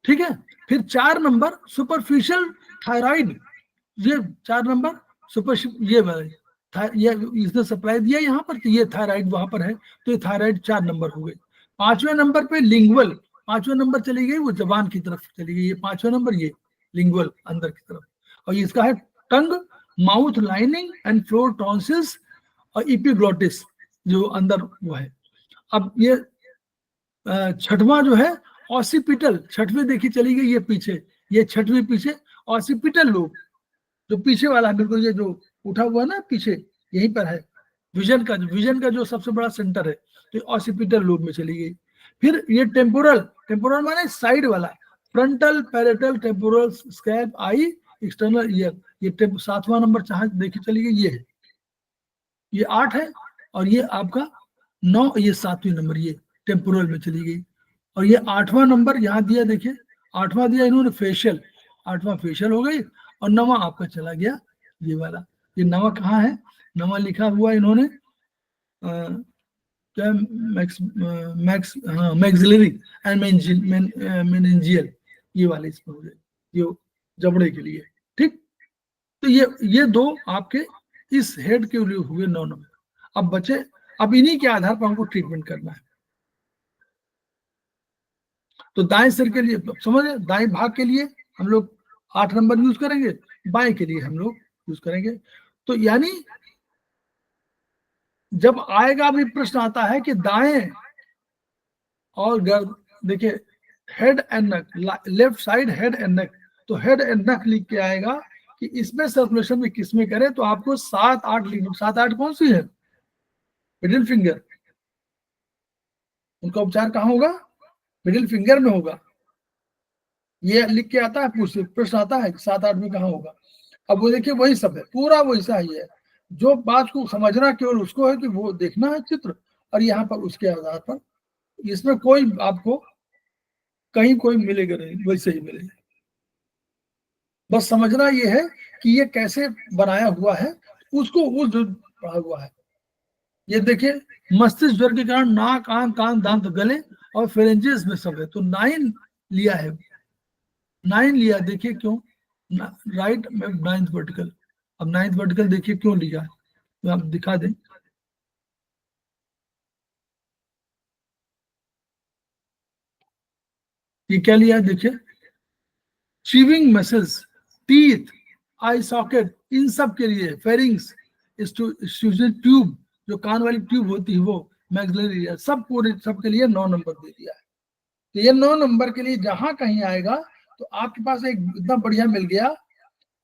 [SPEAKER 1] ठीक है। फिर 4 नंबर सुपरफिशियल थायराइड, ये 4 नंबर सुपर, ये इसने सप्लाई दिया यहाँ पर, तो ये थायराइड वहां पर है, तो ये थायराइड 4 नंबर हो गए। 5वें नंबर पे लिंगुअल, 5वें नंबर चली गई वो जबान की तरफ चली गई, ये 5वां नंबर, ये लिंगुअल अंदर की तरफ। और इसका है tongue, mouth lining and floor tonsils और इपिग्लोटिस जो अंदर वो है। अब ये 6वां जो है ऑसिपिटल, 6वीं देखी चली गई ये पीछे, ये 6वीं पीछे ऑसिपिटल लोब, जो पीछे वाला है बिल्कुल, ये जो उठा हुआ ना पीछे यहीं पर है, विजन का जो सबसे बड़ा सेंटर है, तो ऑसिपिटल लोब में चली गई। फिर ये टेम्पोरल, टेम्पोरल माने साइड वाला, फ्रंटल पैरेटल टेम्पोरल स्कैल्प आई एक्सटर्नल ईयर, ये 7वां नंबर जहां देखी चली गई ये है, ये 8 है, और ये आपका 9, ये 7वीं नंबर ये टेम्पोरल में चली गई। और ये 8वां नंबर यहाँ दिया, देखिए 8वां दिया इन्होंने फेशियल, 8वां फेशियल हो गई, और 9वां आपका चला गया ये वाला। ये 9वां कहाँ है, 9वां लिखा हुआ इन्होंने क्या, मैक्सिलरी एंड मेनिंजियल, ये वाले इसमें हो गए, ये जबड़े के लिए, ठीक। तो ये 2 आपके इस हेड के लिए हुए 9 नंबर। अब बचे, अब इन्हीं के आधार पर हमको ट्रीटमेंट करना है। तो दाएं सिर के लिए समझे, दाएं भाग के लिए हम लोग 8 नंबर यूज करेंगे, बाएं के लिए हम लोग यूज करेंगे। तो यानी जब आएगा भी प्रश्न आता है कि दाएं और देखिए head and neck, left side head and neck, तो हेड एंड नेक लिख के आएगा कि इसमें सर्कुलेशन में किसमें करें, तो आपको 7 8 लिखना। 7 8 कौन सी है, मिडिल फिंगर, उनका उपचार कहाँ होगा, मिडिल फिंगर में होगा। ये लिख के आता है, प्रश्न आता है 7 8 में कहाँ होगा। अब वो देखिए वही सब है, पूरा वैसा ही है, जो बात को समझना केवल उसको है कि वो देखना है चित्र, और यहाँ पर उसके आधार पर, इसमें कोई आपको कहीं कोई मिलेगा नहीं, वैसे ही मिलेगा। बस समझना ये है कि ये कैसे बनाया हुआ है, उसको उस जो पढ़ा हुआ है। ये देखिए मस्तिष्क ज्वर के कारण नाक, आंख, कान, दांत, गले और फेरेंजिस में सब है, तो 9 लिया है, 9 लिया, देखिए क्यों, राइट 9th वर्टिकल। अब 9th वर्टिकल देखिए क्यों लिया है, तो आप दिखा दें। ये क्या लिया है देखिए, chewing muscles, teeth, eye socket, इन सब के लिए, फेरिंग्स, ट्यूब, जो कान वाली ट्यूब होती है वो, मैक्सिलरी, सब पूरे सब के लिए 9 नंबर दे दिया है। तो ये 9 नंबर के लिए जहां कहीं आएगा तो आपके पास एक इतना बढ़िया मिल गया,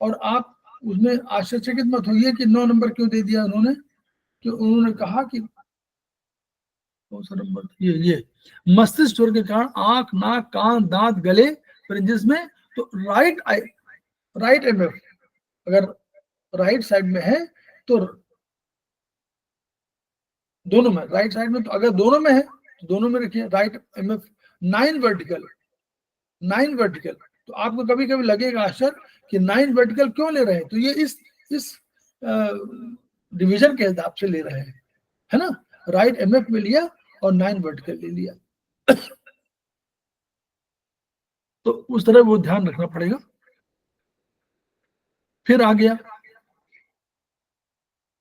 [SPEAKER 1] और आप उसमें आश्चर्यचकित मत होइए कि 9 नंबर क्यों दे दिया उन्होंने, कि उन्होंने कहा कि कौन सा नंबर, ये मस्तिष्क ज्वर के कारण आंख, नाक, कान, दांत, गले, फ्रिंजेस में, तो राइट एमएफ अगर राइट साइड में है तो दोनों में, राइट साइड में, तो अगर दोनों में है तो दोनों में रखिए राइट एमएफ 9 वर्टिकल, 9 वर्टिकल। तो आपको कभी कभी लगेगा आश्चर्य कि 9 वर्टिकल क्यों ले रहे हैं, तो ये इस इस डिवीजन के हिसाब से ले रहे हैं, है ना। राइट एमएफ में लिया और 9 वर्टिकल ले लिया। तो उस तरह वो ध्यान रखना पड़ेगा। फिर आ गया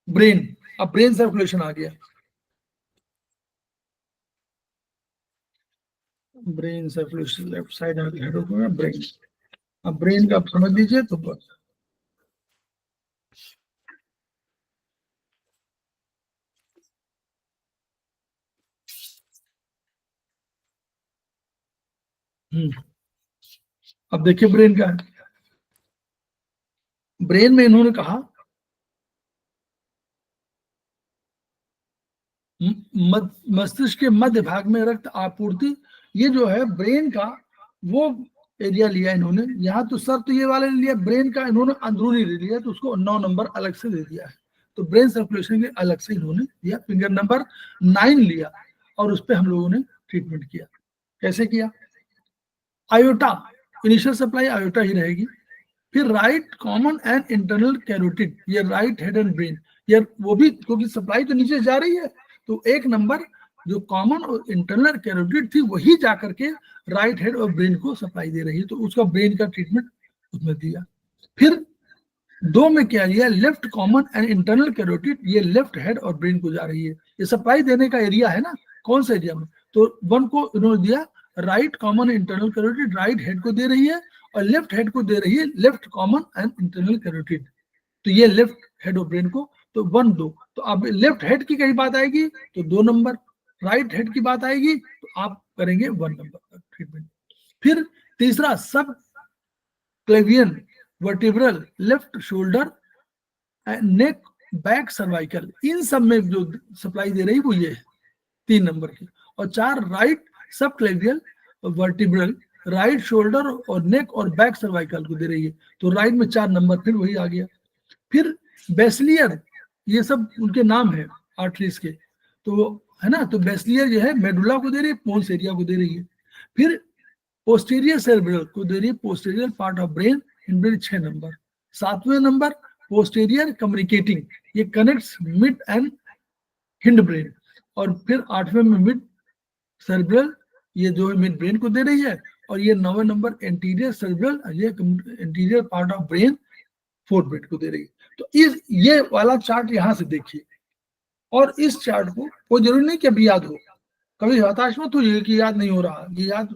[SPEAKER 1] ब्रेन, अब ब्रेन सर्कुलेशन आ गया। Brain circulation left side head हो गया ब्रेन। अब ब्रेन का आप समझ लीजिए तो बस अब देखिए ब्रेन का है। ब्रेन में इन्होंने कहा मस्तिष्क के मध्य भाग में रक्त आपूर्ति, ये जो है ब्रेन का वो एरिया लिया इन्होंने। यहाँ तो सर तो ये वाले लिया, ब्रेन का इन्होंने अंदरूनी ले लिया, तो उसको 9 नंबर अलग से दे दिया है। तो ब्रेन सर्कुलेशन के अलग से इन्होंने दिया, फिंगर नंबर 9 लिया और उस पर हम लोगों ने ट्रीटमेंट किया। कैसे किया? आयोटा, इनिशियल सप्लाई आयोटा ही रहेगी। फिर right common and internal carotid, ये राइट हेड एंड ब्रेन, ये वो भी क्योंकि सप्लाई तो नीचे जा रही है, तो 1 नंबर जो कॉमन और इंटरनल कैरोटिड थी वही जाकर के राइट हेड और ब्रेन को सप्लाई दे रही है, तो उसका ब्रेन का ट्रीटमेंट उसमें दिया। फिर 2 में क्या लिया? Left common and internal carotid, ये लेफ्ट हेड और ब्रेन को जा रही है। ये सप्लाई देने का एरिया है ना, कौन सा एरिया में? तो 1 को इन्होंने दिया right common internal carotid, write head को दे रही है और लेफ्ट हेड को दे रही है left common and internal carotid, तो ये लेफ्ट हेड और ब्रेन को, तो 1 2। तो अब लेफ्ट हेड की कहीं बात आएगी तो 2 नंबर, राइट हेड की बात आएगी तो आप करेंगे 1 नंबर का ट्रीटमेंट। फिर तीसरा subclavian vertebral left shoulder neck back cervical, इन सब में जो सप्लाई दे रही वो ये है 3 नंबर की। और 4 राइट सब क्लेवियल वर्टिब्रल राइट शोल्डर और नेक और बैक सर्वाइकल को दे रही है, तो राइट में 4 नंबर, फिर वही आ गया। फिर बेसलियर, ये सब उनके नाम है आर्टरीज के, तो है ना, तो बेसलियर जो है मेडुला को दे रही है, पोन्स एरिया को दे रही है। फिर पोस्टीरियर सेरेब्रल को दे रही है पोस्टीरियर पार्ट ऑफ ब्रेन, इन ब्रेन 6 नंबर। 7वें नंबर पोस्टीरियर कम्युनिकेटिंग, ये connects mid and hind brain. और फिर 8वें में मिड सेरेब्रल, ये जो है मिड ब्रेन को दे रही है। और ये 9वें नंबर एंटीरियर सेरेब्रल, ये anterior part of brain 4th brain को दे रही है। तो ये वाला चार्ट यहाँ से देखिए, और इस चार्ट को कोई जरूरी नहीं कि अभी याद हो, कभी हताश मत होइए कि याद नहीं हो रहा, ये याद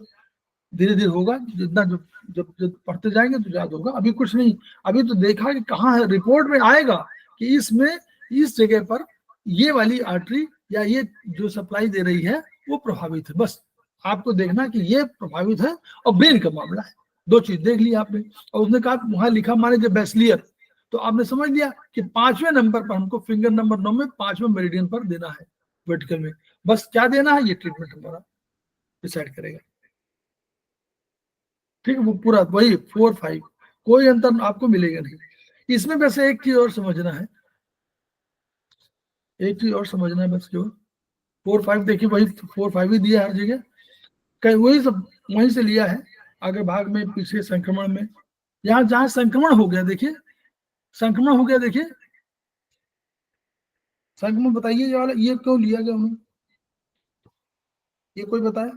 [SPEAKER 1] धीरे धीरे होगा, जितना जब पढ़ते जाएंगे तो याद होगा। अभी कुछ नहीं, अभी तो देखा कि कहाँ है, रिपोर्ट में आएगा कि इसमें इस जगह पर ये वाली आर्टरी या ये जो सप्लाई दे रही है वो प्रभावित है। बस आपको देखना कि ये प्रभावित है और ब्रेन का मामला है, 2 चीज देख लिया आपने। और उसने कहा वहां लिखा माने जब बेसलियर, तो आपने समझ लिया कि 5वें नंबर पर हमको फिंगर नंबर 9 में 5वें मेरिडियन पर देना है वर्टिकल में। बस क्या देना है ये ट्रीटमेंट हमारा डिसाइड करेगा। ठीक है, वो पूरा वही 4 5, कोई अंतर आपको मिलेगा नहीं इसमें। वैसे एक चीज और समझना है, एक चीज और समझना है बस, केवल 4 5 देखिए, वही 4 5 ही दिया हर जगह, कहीं वही सब वहीं से लिया है। आगे भाग में पीछे संक्रमण में, यहाँ जहां संक्रमण हो गया देखिए, संक्रमण हो गया देखिए, संक्रमण बताइए ये वाला, ये क्यों लिया गया उन्होंने, ये कोई बताए?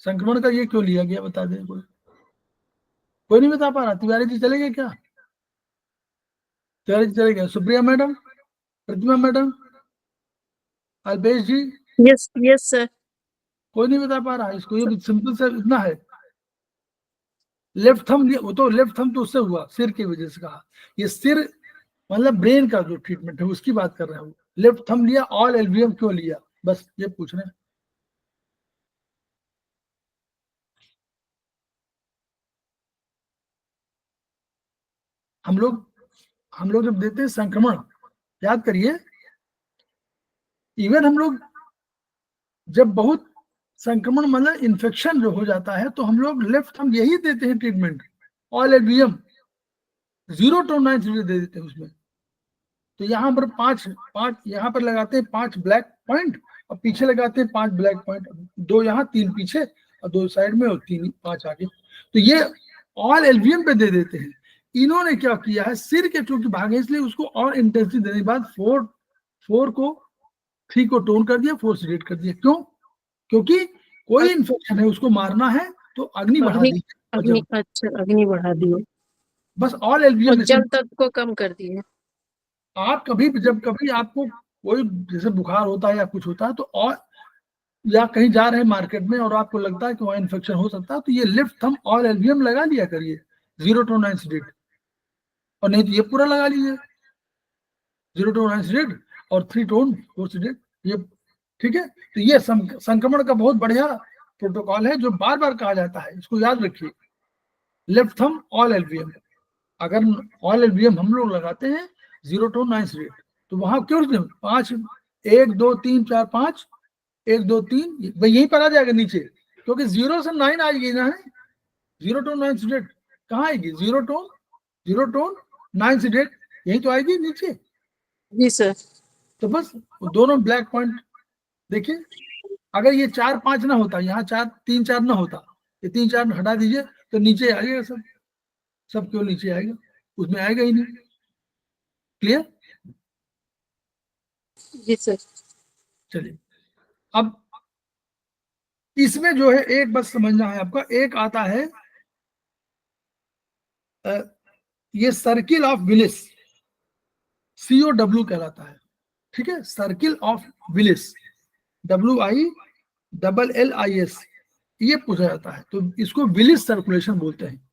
[SPEAKER 1] संक्रमण का ये क्यों लिया गया बता दें कोई? कोई नहीं बता पा रहा? तिवारी जी चले गए क्या? तिवारी जी चले गए। Supriya madam, Pratima madam, Alpesh ji?
[SPEAKER 2] Yes yes sir.
[SPEAKER 1] कोई नहीं बता पा रहा इसको? ये सिंपल से इतना है, लेफ्ट थंब लिया, वो तो लेफ्ट थंब तो उससे हुआ, सिर की वजह से कहा। ये सिर मतलब ब्रेन का जो ट्रीटमेंट है उसकी बात कर रहे हैं। लेफ्ट थंब लिया, ऑल एलवीएम क्यों लिया, बस ये पूछ रहे हैं। हम लोग जब देते हैं संक्रमण, याद करिए, इवन हम लोग जब बहुत संक्रमण मतलब इन्फेक्शन जो हो जाता है तो हम लोग लेफ्ट थंब यही देते हैं ट्रीटमेंट, ऑल एलवीएम 0 to 9 दे देते हैं उसमें। तो यहाँ पर 5 यहाँ पर लगाते हैं 5 ब्लैक पॉइंट और पीछे लगाते हैं 5 ब्लैक पॉइंट, 2 यहाँ 3 पीछे और 2 साइड में और 3 5 आगे। तो ये ऑल एलवीएम पे दे देते हैं। इन्होंने क्या किया है, सिर के चूंकि भाग है इसलिए उसको और इंटेंसिटी देने के बाद 4 को 3 को टोन कर दिया, 4 से रेट कर दिया। क्यों? क्योंकि कोई इन्फेक्शन है उसको मारना है तो अग्नि बढ़ा दी
[SPEAKER 2] अग्नि, अच्छा अग्नि बढ़ा दिए
[SPEAKER 1] बस। ऑल
[SPEAKER 2] और
[SPEAKER 1] एलवीएम
[SPEAKER 2] जल तत्व को कम कर दिए।
[SPEAKER 1] आप कभी भी जब कभी आपको कोई जैसे बुखार होता है या कुछ होता है तो और या कहीं जा रहे हैं मार्केट में और आपको लगता है कि वहां इन्फेक्शन हो सकता है तो ये लेफ्ट थंब ऑल एलवीएम लगा लिया करिए 0 to 9 सीडेड, और नहीं तो ये पूरा लगा लीजिए 0 to 9 सीडेड और 3 टोन 4 सीडेड, ये ठीक है। तो ये संक्रमण का बहुत बढ़िया प्रोटोकॉल है जो बार बार कहा जाता है, इसको याद रखिए। लेफ्ट थंब ऑल एलवीएम, अगर ऑल एलवीएम हम लोग लगाते हैं 0 to 9 सीडेड तो वहां क्यों 5 1 2 3 4 5 1 2 3 भाई यहीं पर आ जाएगा नीचे, क्योंकि 0 से 9 आएगी ना, 0 to 9 सीडेड कहाँ आएगी, 0 to 9 सीडेड यही तो आएगी नीचे।
[SPEAKER 2] जी सर।
[SPEAKER 1] तो बस दोनों ब्लैक पॉइंट देखिए, अगर ये 4 5 ना होता, यहाँ 3 4 ना होता, ये 3 4 हटा दीजिए तो नीचे आएगा सब क्यों नीचे आएगा, उसमें आएगा ही नहीं। क्लियर?
[SPEAKER 2] जी सर।
[SPEAKER 1] चलिए अब इसमें जो है एक बस समझना है आपका, एक आता है ये सर्किल ऑफ विलिस, COW कहलाता है, ठीक है। सर्किल ऑफ विलिस, WILLIS, ये पूछा जाता है तो इसको विलिस सर्कुलेशन बोलते हैं।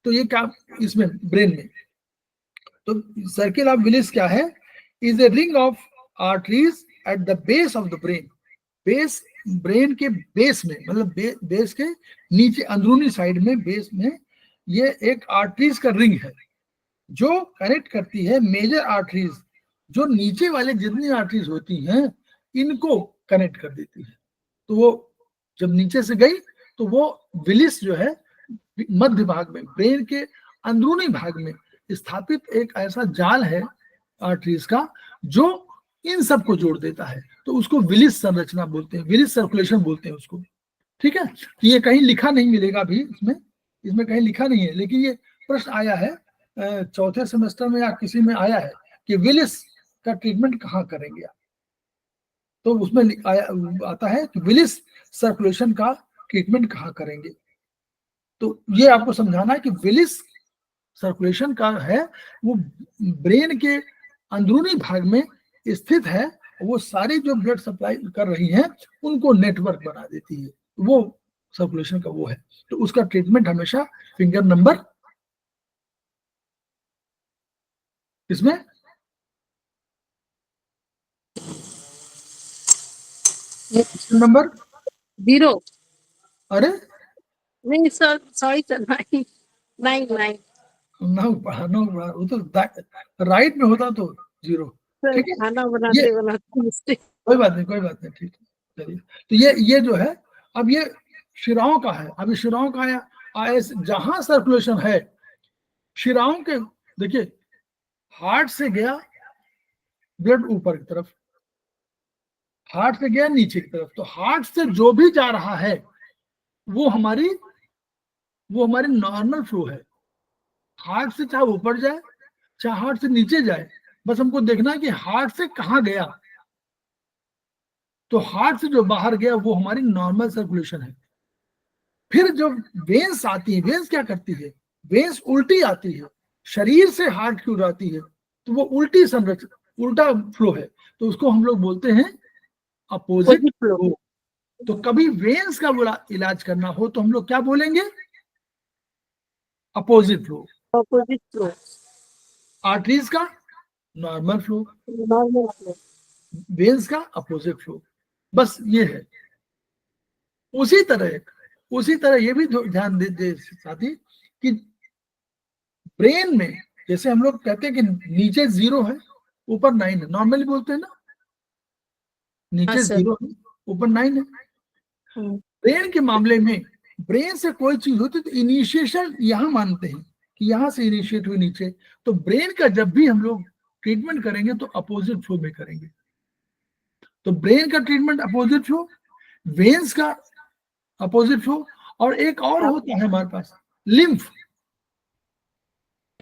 [SPEAKER 1] तो ये क्या इसमें ब्रेन में, तो सर्किल ऑफ विलिस क्या है, is a ring of arteries at the base of the brain, base brain के बेस में, मतलब बेस के नीचे अंदरूनी साइड में, बेस में ये एक आर्टरीज का रिंग है जो कनेक्ट करती है मेजर आर्टरीज, जो नीचे वाले जितनी आर्टरीज होती हैं इनको कनेक्ट कर देती है। तो वो जब नीचे से गई तो वो विलिस जो है मध्य भाग में, ब्रेन के अंदरूनी भाग में स्थापित एक ऐसा जाल है आर्टरीज का जो इन सबको जोड़ देता है, तो उसको विलिस संरचना बोलते हैं, विलिस सर्कुलेशन बोलते हैं उसको, ठीक है। तो ये कहीं लिखा नहीं मिलेगा अभी, इसमें कहीं लिखा नहीं है, लेकिन ये प्रश्न आया है चौथे सेमेस्टर में या किसी में आया है कि विलिस का ट्रीटमेंट कहाँ करेंगे आप, तो उसमें आता है कि विलिस सर्कुलेशन का ट्रीटमेंट कहाँ करेंगे। तो ये आपको समझाना है कि विलिस सर्कुलेशन का है वो ब्रेन के अंदरूनी भाग में स्थित है, वो सारी जो ब्लड सप्लाई कर रही हैं उनको नेटवर्क बना देती है, वो सर्कुलेशन का वो है। तो उसका ट्रीटमेंट हमेशा फिंगर नंबर इसमें नंबर
[SPEAKER 2] 0,
[SPEAKER 1] अरे
[SPEAKER 2] नहीं सर सॉरी सर, 9 9
[SPEAKER 1] ना पढ़ा वो तो राइट में होता तो 0,
[SPEAKER 2] सर,
[SPEAKER 1] ठीक है।
[SPEAKER 2] खाना बनाते मिस्टेक।
[SPEAKER 1] कोई बात नहीं ठीक है। चलिए तो ये जो है अब ये शिराओं का है, अभी शिराओं का आया जहां सर्कुलेशन है शिराओं के, देखिए हार्ट से गया ब्लड ऊपर की तरफ, हार्ट से गया नीचे की तरफ, तो हार्ट से जो भी जा रहा है वो हमारी नॉर्मल फ्लो है। हार्ट से चाहे ऊपर जाए चाहे हार्ट से नीचे जाए, बस हमको देखना है कि हार्ट से कहाँ गया, तो हार्ट से जो बाहर गया वो हमारी नॉर्मल सर्कुलेशन है। फिर जो वेन्स आती है, वेन्स क्या करती है, वेन्स उल्टी आती है, शरीर से हार्ट की ओर आती है, तो वो उल्टी संरचना, उल्टा फ्लो है, तो उसको हम लोग बोलते हैं अपोजिट फ्लो। तो कभी वेन्स का इलाज करना हो तो हम लोग क्या बोलेंगे, opposite flow.
[SPEAKER 2] Opposite flow,
[SPEAKER 1] arteries का normal flow,
[SPEAKER 2] normal flow,
[SPEAKER 1] veins का अपोजिट फ्लो, बस ये है। उसी तरह ये भी ध्यान दे साथी कि ब्रेन में जैसे हम लोग कहते हैं कि नीचे 0 है ऊपर 9 है, नॉर्मली बोलते हैं ना, नीचे 0 है ऊपर 9 है। ब्रेन के मामले में ब्रेन से कोई चीज होती तो इनिशिएशन यहाँ मानते हैं कि यहाँ से इनिशिएट हुई नीचे, तो ब्रेन का जब भी हम लोग ट्रीटमेंट करेंगे तो अपोजिट फ्लो में करेंगे। तो ब्रेन का ट्रीटमेंट अपोजिट फ्लो, वेन्स का अपोजिट फ्लो, और एक और होता है हमारे पास लिम्फ,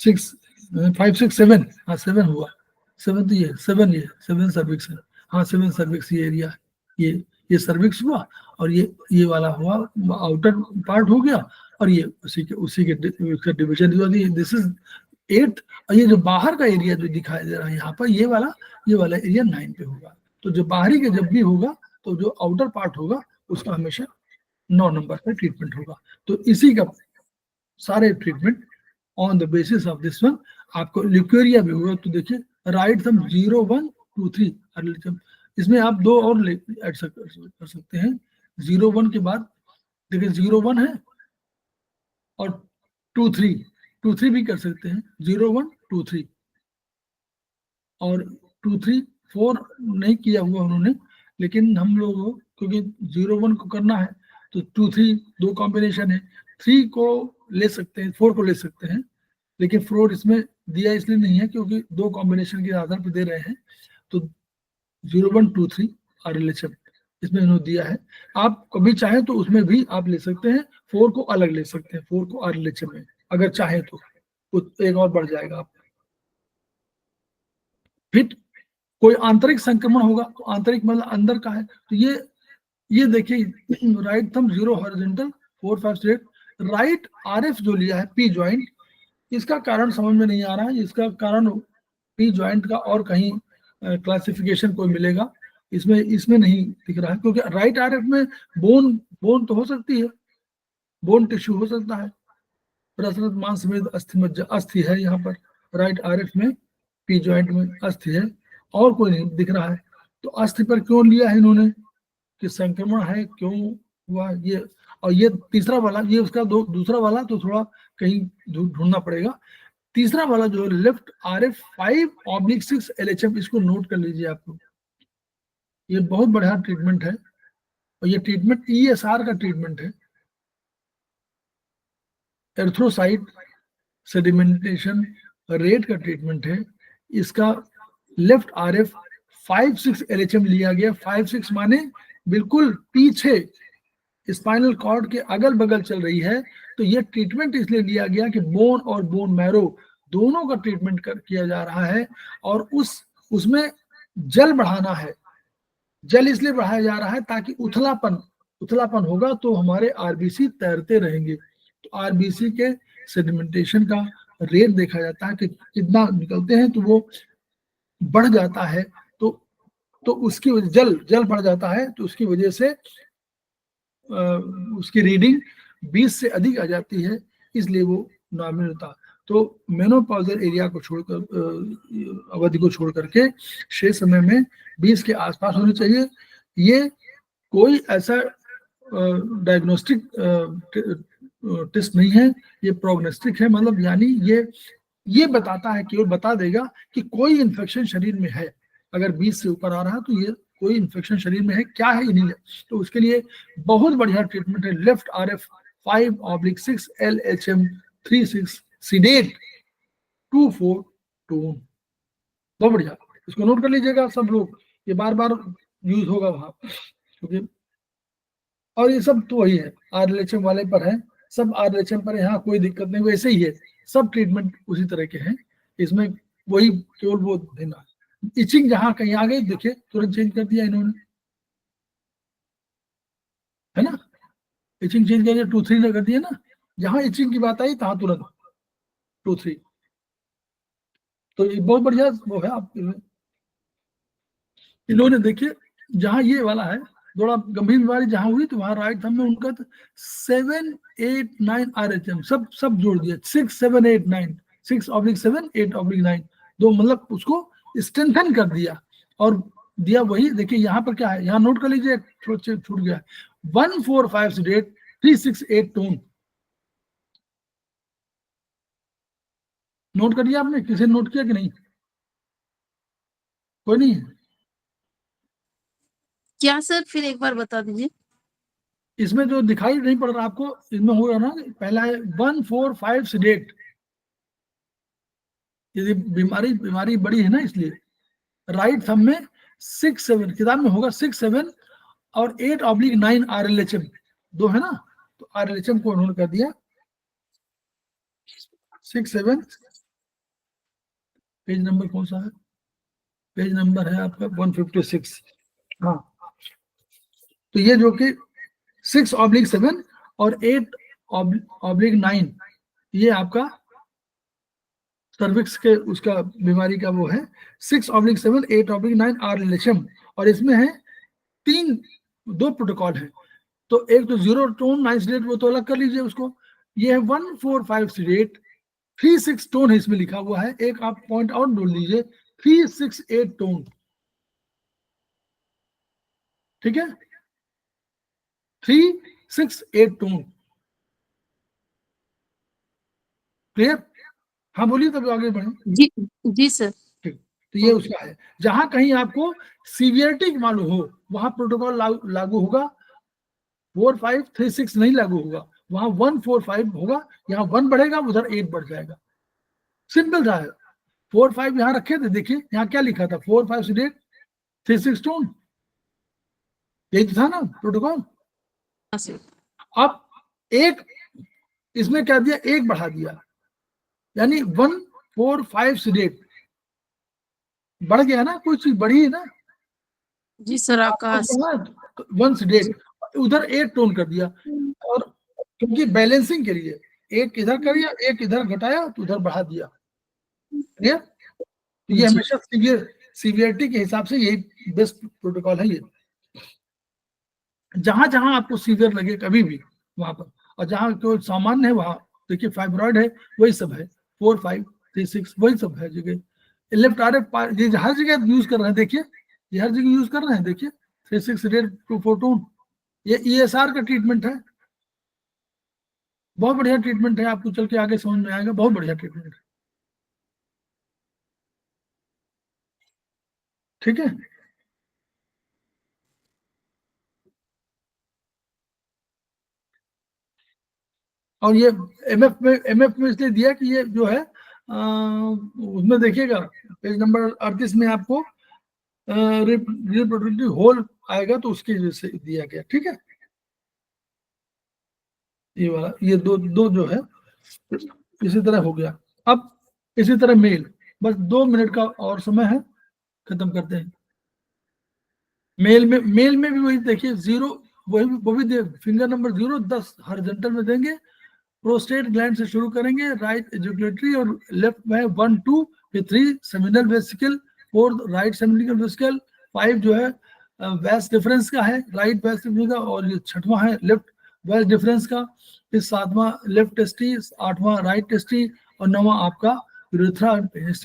[SPEAKER 1] 6 5 6 7, हाँ 7 हुआ, 7 तो ये 7 सर्विक्स है, हाँ 7 सर्विक्स ये एरिया है, ये सर्विक्स हुआ, और ये वाला हुआ आउटर पार्ट हो गया, और ये उसी के डिवीजन हुआ। दिस इज 8, और ये जो बाहर का एरिया जो दिखाई दे रहा है यहाँ पर, ये वाला एरिया 9 पे होगा। तो जो बाहरी के जब भी होगा तो जो आउटर पार्ट होगा उसका हमेशा 9 नंबर का ट्रीटमेंट होगा। तो इसी का सारे treatment on the basis of this one. आपको ल्यूकेरिया भी हुआ तो देखिए राइट थंब 0 1 2 3, इसमें आप 2 और ऐड कर सकते हैं। 0 1 के बाद देखिए 0 1 है, और 2 3 भी कर सकते हैं, 0 1 2 3, और 2 3 4 नहीं किया हुआ उन्होंने, लेकिन हम लोग क्योंकि 0 1 को करना है तो 2 3 दो कॉम्बिनेशन है, 3 को ले सकते हैं, 4 को ले सकते हैं, लेकिन 4 इसमें दिया इसलिए नहीं है क्योंकि दो कॉम्बिनेशन के आधार पर दे रहे हैं। तो 0 1 2 3 RLHF इसमें इन्होंने दिया है। आप कभी चाहे तो उसमें भी आप ले सकते हैं, 4 को अलग ले सकते हैं, 4 को RLHF में अगर चाहे तो एक और बढ़ जाएगा आप। फिर कोई आंतरिक संक्रमण होगा तो आंतरिक मतलब अंदर का है, तो ये देखिए right thumb 0 horizontal 4 5 6 right RF जो लिया है पी ज्वाइंट, इसका कारण समझ में नहीं आ रहा है। इसका कारण पी ज्वाइंट का और कहीं क्लासिफिकेशन कोई मिलेगा, इसमें नहीं दिख रहा है, क्योंकि राइट RF में बोन तो हो सकती है, बोन टिश्यू हो सकता है, प्रसरित मांसमेद अस्थि है यहाँ पर राइट RF में, पी ज्वाइंट में अस्थि है, और कोई नहीं दिख रहा है। तो अस्थि पर क्यों लिया है इन्होंने कि संक्रमण है, क्यों हुआ ये। और ये तीसरा वाला, ये उसका दूसरा वाला तो थोड़ा कहीं ढूंढना पड़ेगा। तीसरा वाला जो लेफ्ट RF 5/6 LHF, इसको नोट कर लीजिए आप लोग, ये बहुत बढ़िया ट्रीटमेंट है, और ये ट्रीटमेंट ESR का ट्रीटमेंट है, एर्थ्रोसाइट सेडिमेंटेशन रेट का ट्रीटमेंट है। इसका लेफ्ट RF 5/6 LHF लिया गया, 5/6 माने बिल्कुल पीछे स्पाइनल कॉर्ड के अगल बगल चल रही है। तो ये ट्रीटमेंट इसलिए लिया गया कि बोन और बोन मैरो दोनों का ट्रीटमेंट किया जा रहा है, और उसमें जल बढ़ाना है। जल इसलिए बढ़ाया जा रहा है ताकि उथलापन होगा तो हमारे RBC तैरते रहेंगे। तो RBC के सेडिमेंटेशन का रेट देखा जाता है कि कितना निकलते हैं, तो वो बढ़ जाता है, तो उसकी वजह जल बढ़ जाता है, तो उसकी वजह से उसकी रीडिंग 20 से अधिक आ जाती है, इसलिए वो नॉर्मल होता। तो मेनोपॉजल एरिया को छोड़कर अवधि को छोड़ करके शेष समय में 20 के आसपास होनी चाहिए। ये कोई ऐसा डायग्नोस्टिक टेस्ट नहीं है, ये प्रोग्नोस्टिक है, मतलब यानी ये बताता है, केवल बता देगा कि कोई इन्फेक्शन शरीर में है। अगर 20 से ऊपर आ रहा है तो ये कोई इन्फेक्शन शरीर में है, क्या है ये नहीं है। तो उसके लिए बहुत बढ़िया ट्रीटमेंट है left RF 5/6 LHM 36 seeded 24 tone. बहुत बढ़िया, इसको नोट कर लीजिएगा सब लोग, ये बार बार यूज होगा वहां, क्योंकि और ये सब तो वही है RLHM वाले पर है, सब RLHM पर यहाँ कोई दिक्कत नहीं, वैसे ही है, सब ट्रीटमेंट उसी तरह के हैं, इसमें वही केवल वो देना। इचिंग जहां कहीं आ गई देखिए तुरंत चेंज कर दिया इन्होंने, है ना, इचिंग चेंज कर दिया, 2 3 कर दिया ना, जहां इचिंग की बात आई तहां तुरंत 2 3। तो ये बहुत बढ़िया वो है। आप इन्होंने देखिए जहां ये वाला है थोड़ा गंभीर बीमारी जहां हुई तो वहां राइट थंब में उनका 7 8 9 RHM सब जोड़ दिया, 6 7 8 9, 6/7 8/9, दो मतलब उसको स्ट्रेंथन कर दिया और दिया वही। देखिए यहाँ पर क्या है, यहाँ नोट कर लीजिए, छूट गया 1 4 5 8 3 6 8 टोन। नोट कर लिया आपने, किसी ने नोट किया कि नहीं? कोई नहीं है
[SPEAKER 2] क्या सर, फिर एक बार बता दीजिए।
[SPEAKER 1] इसमें जो दिखाई नहीं पड़ रहा आपको, इसमें होगा ना, पहला है 1 4 5 8। यदि बीमारी बड़ी है ना, इसलिए राइट थंब में 6 7, किताब में होगा 6 7 और 8/9 RLHM दो है ना, तो RLHM को उन्होंने कर दिया 6 7 पेज नंबर कौन सा है? पेज नंबर है आपका 156। हाँ, तो ये जो कि 6/7 और 8/9 ये आपका सर्विक्स के उसका बीमारी का वो है। 6/7 8/9 आर रिलेशन, और इसमें है दो प्रोटोकॉल है। तो एक तो 0 टोन 9 सीडेट, वो तो अलग कर लीजिए उसको। ये है 145 सीडेट, 36 टोन है इसमें लिखा हुआ है। एक आप पॉइंट और जोड़ लीजिए, 368 टोन, ठीक है, 368 टोन। क्लियर? हाँ बोलिए, तब आगे बढ़े।
[SPEAKER 2] जी सर।
[SPEAKER 1] ठीक, तो ये उसका है। जहां कहीं आपको सीवियरिटी मालूम हो वहां प्रोटोकॉल लागू होगा, 4536 नहीं लागू होगा, वहां 145 होगा। यहाँ 1 बढ़ेगा, उधर 8 बढ़ जाएगा। सिंपल था। 4-5 यहाँ रखे थे, देखिए यहाँ क्या लिखा था, 4-5 सीडेट 36 टोन, यही तो था ना प्रोटोकॉल। अब एक इसमें क्या दिया, एक बढ़ा दिया, यानी 145 सीडेट बढ़ गया ना, कोई चीज बढ़ी है ना।
[SPEAKER 2] जी सर। आकाश
[SPEAKER 1] 1 सीडेट, उधर 8 टोन कर दिया, और क्योंकि बैलेंसिंग के लिए एक इधर कर दिया, एक इधर घटाया, तो उधर बढ़ा दिया। क्लियर? तो ये हमेशा सीवियरिटी के हिसाब से यही बेस्ट प्रोटोकॉल है। ये जहां जहां आपको सीवियर लगे कभी भी वहां पर, और जहां कोई सामान्य है वहां देखिए, फाइब्रॉइड है वही सब है, 4-5-3-6 वही सब है जगह। लेफ्ट RF ये हर जगह यूज कर रहे हैं, देखिए ये हर जगह यूज कर रहे हैं, देखिए 36 रेड टू फोटोन। ये ESR का ट्रीटमेंट है, बहुत बढ़िया ट्रीटमेंट है, आपको चल के आगे समझ में आएगा, बहुत बढ़िया ट्रीटमेंट है। ठीक है, और ये MF में इसलिए दिया कि ये जो है उसमें देखिएगा पेज नंबर 38 में आपको रिप्रोडक्टिव होल आएगा, तो उसकी वजह से दिया गया। ठीक है, ये वाला, ये दो जो है इसी तरह हो गया। अब इसी तरह मेल, बस 2 मिनट का और समय है, खत्म करते हैं। मेल में भी वही देखिए, 0 वो भी दे, फिंगर नंबर 0 10 हॉरिजॉन्टल में देंगे। प्रोस्टेट ग्लैंड से शुरू करेंगे, राइट एजुकेटरी, और लेफ्ट में 1 2 फिर 3 seminal vesicle, 4 right seminal vesicle, 5 जो है वैस डिफरेंस का है, राइट वैस डिफरेंस का, और ये 6वां है लेफ्ट वैस डिफरेंस का, फिर 7वां लेफ्ट टेस्टी, 8वां राइट टेस्टी, और 9वां आपका यूरेथ्रा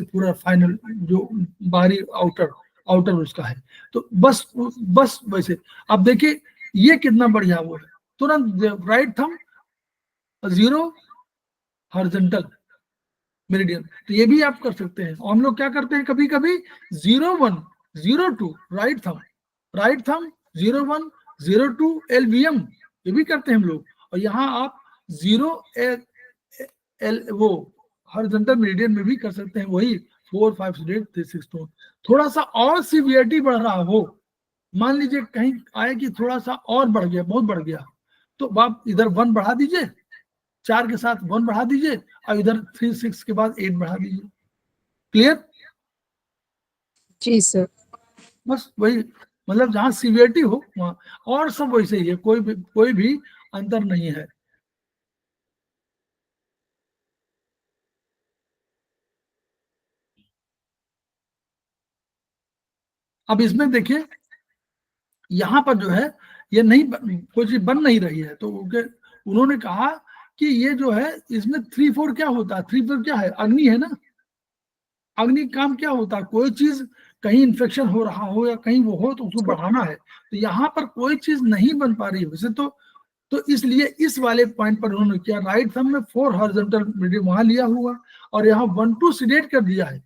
[SPEAKER 1] पूरा फाइनल जो बाहरी आउटर उसका है। तो बस वैसे अब देखिए ये कितना बढ़िया वो है, तुरंत राइट थंब 0 हॉरिजॉन्टल मेरिडियन, तो ये भी आप कर सकते हैं। और हम लोग क्या करते हैं, कभी कभी 0-1 0-2 राइट थंब 0-1 0-2 LVM, ये भी करते हैं हम लोग। और यहाँ आप 0 वो हॉरिजॉन्टल मेरिडियन में भी कर सकते हैं, वही 4-5-6 टोन। थोड़ा सा और सीवियरिटी बढ़ रहा हो, मान लीजिए कहीं आए कि थोड़ा सा और बढ़ गया, बहुत बढ़ गया, तो आप इधर 1 बढ़ा दीजिए, 4 के साथ 1 बढ़ा दीजिए, और इधर 3-6 के बाद 8 बढ़ा दीजिए। क्लियर?
[SPEAKER 2] जी सर।
[SPEAKER 1] बस वही, मतलब जहां सीवियरिटी हो वहां, और सब वैसे ही है, कोई भी अंतर नहीं है। अब इसमें देखिए यहाँ पर जो है ये नहीं कोई चीज बन नहीं रही है, तो उन्होंने कहा कि ये जो है इसमें 3-4 क्या होता है, 3-4 क्या है, अग्नि है ना। अग्नि काम क्या होता है, कोई चीज कहीं इन्फेक्शन हो रहा हो या कहीं वो हो तो उसको बढ़ाना है, तो यहाँ पर कोई चीज नहीं बन पा रही है वैसे तो इसलिए इस वाले पॉइंट पर उन्होंने किया, राइट थंब में 4 हॉरिजॉन्टल मीडियम वहां लिया हुआ, और यहाँ 1-2 सीडेट कर दिया है,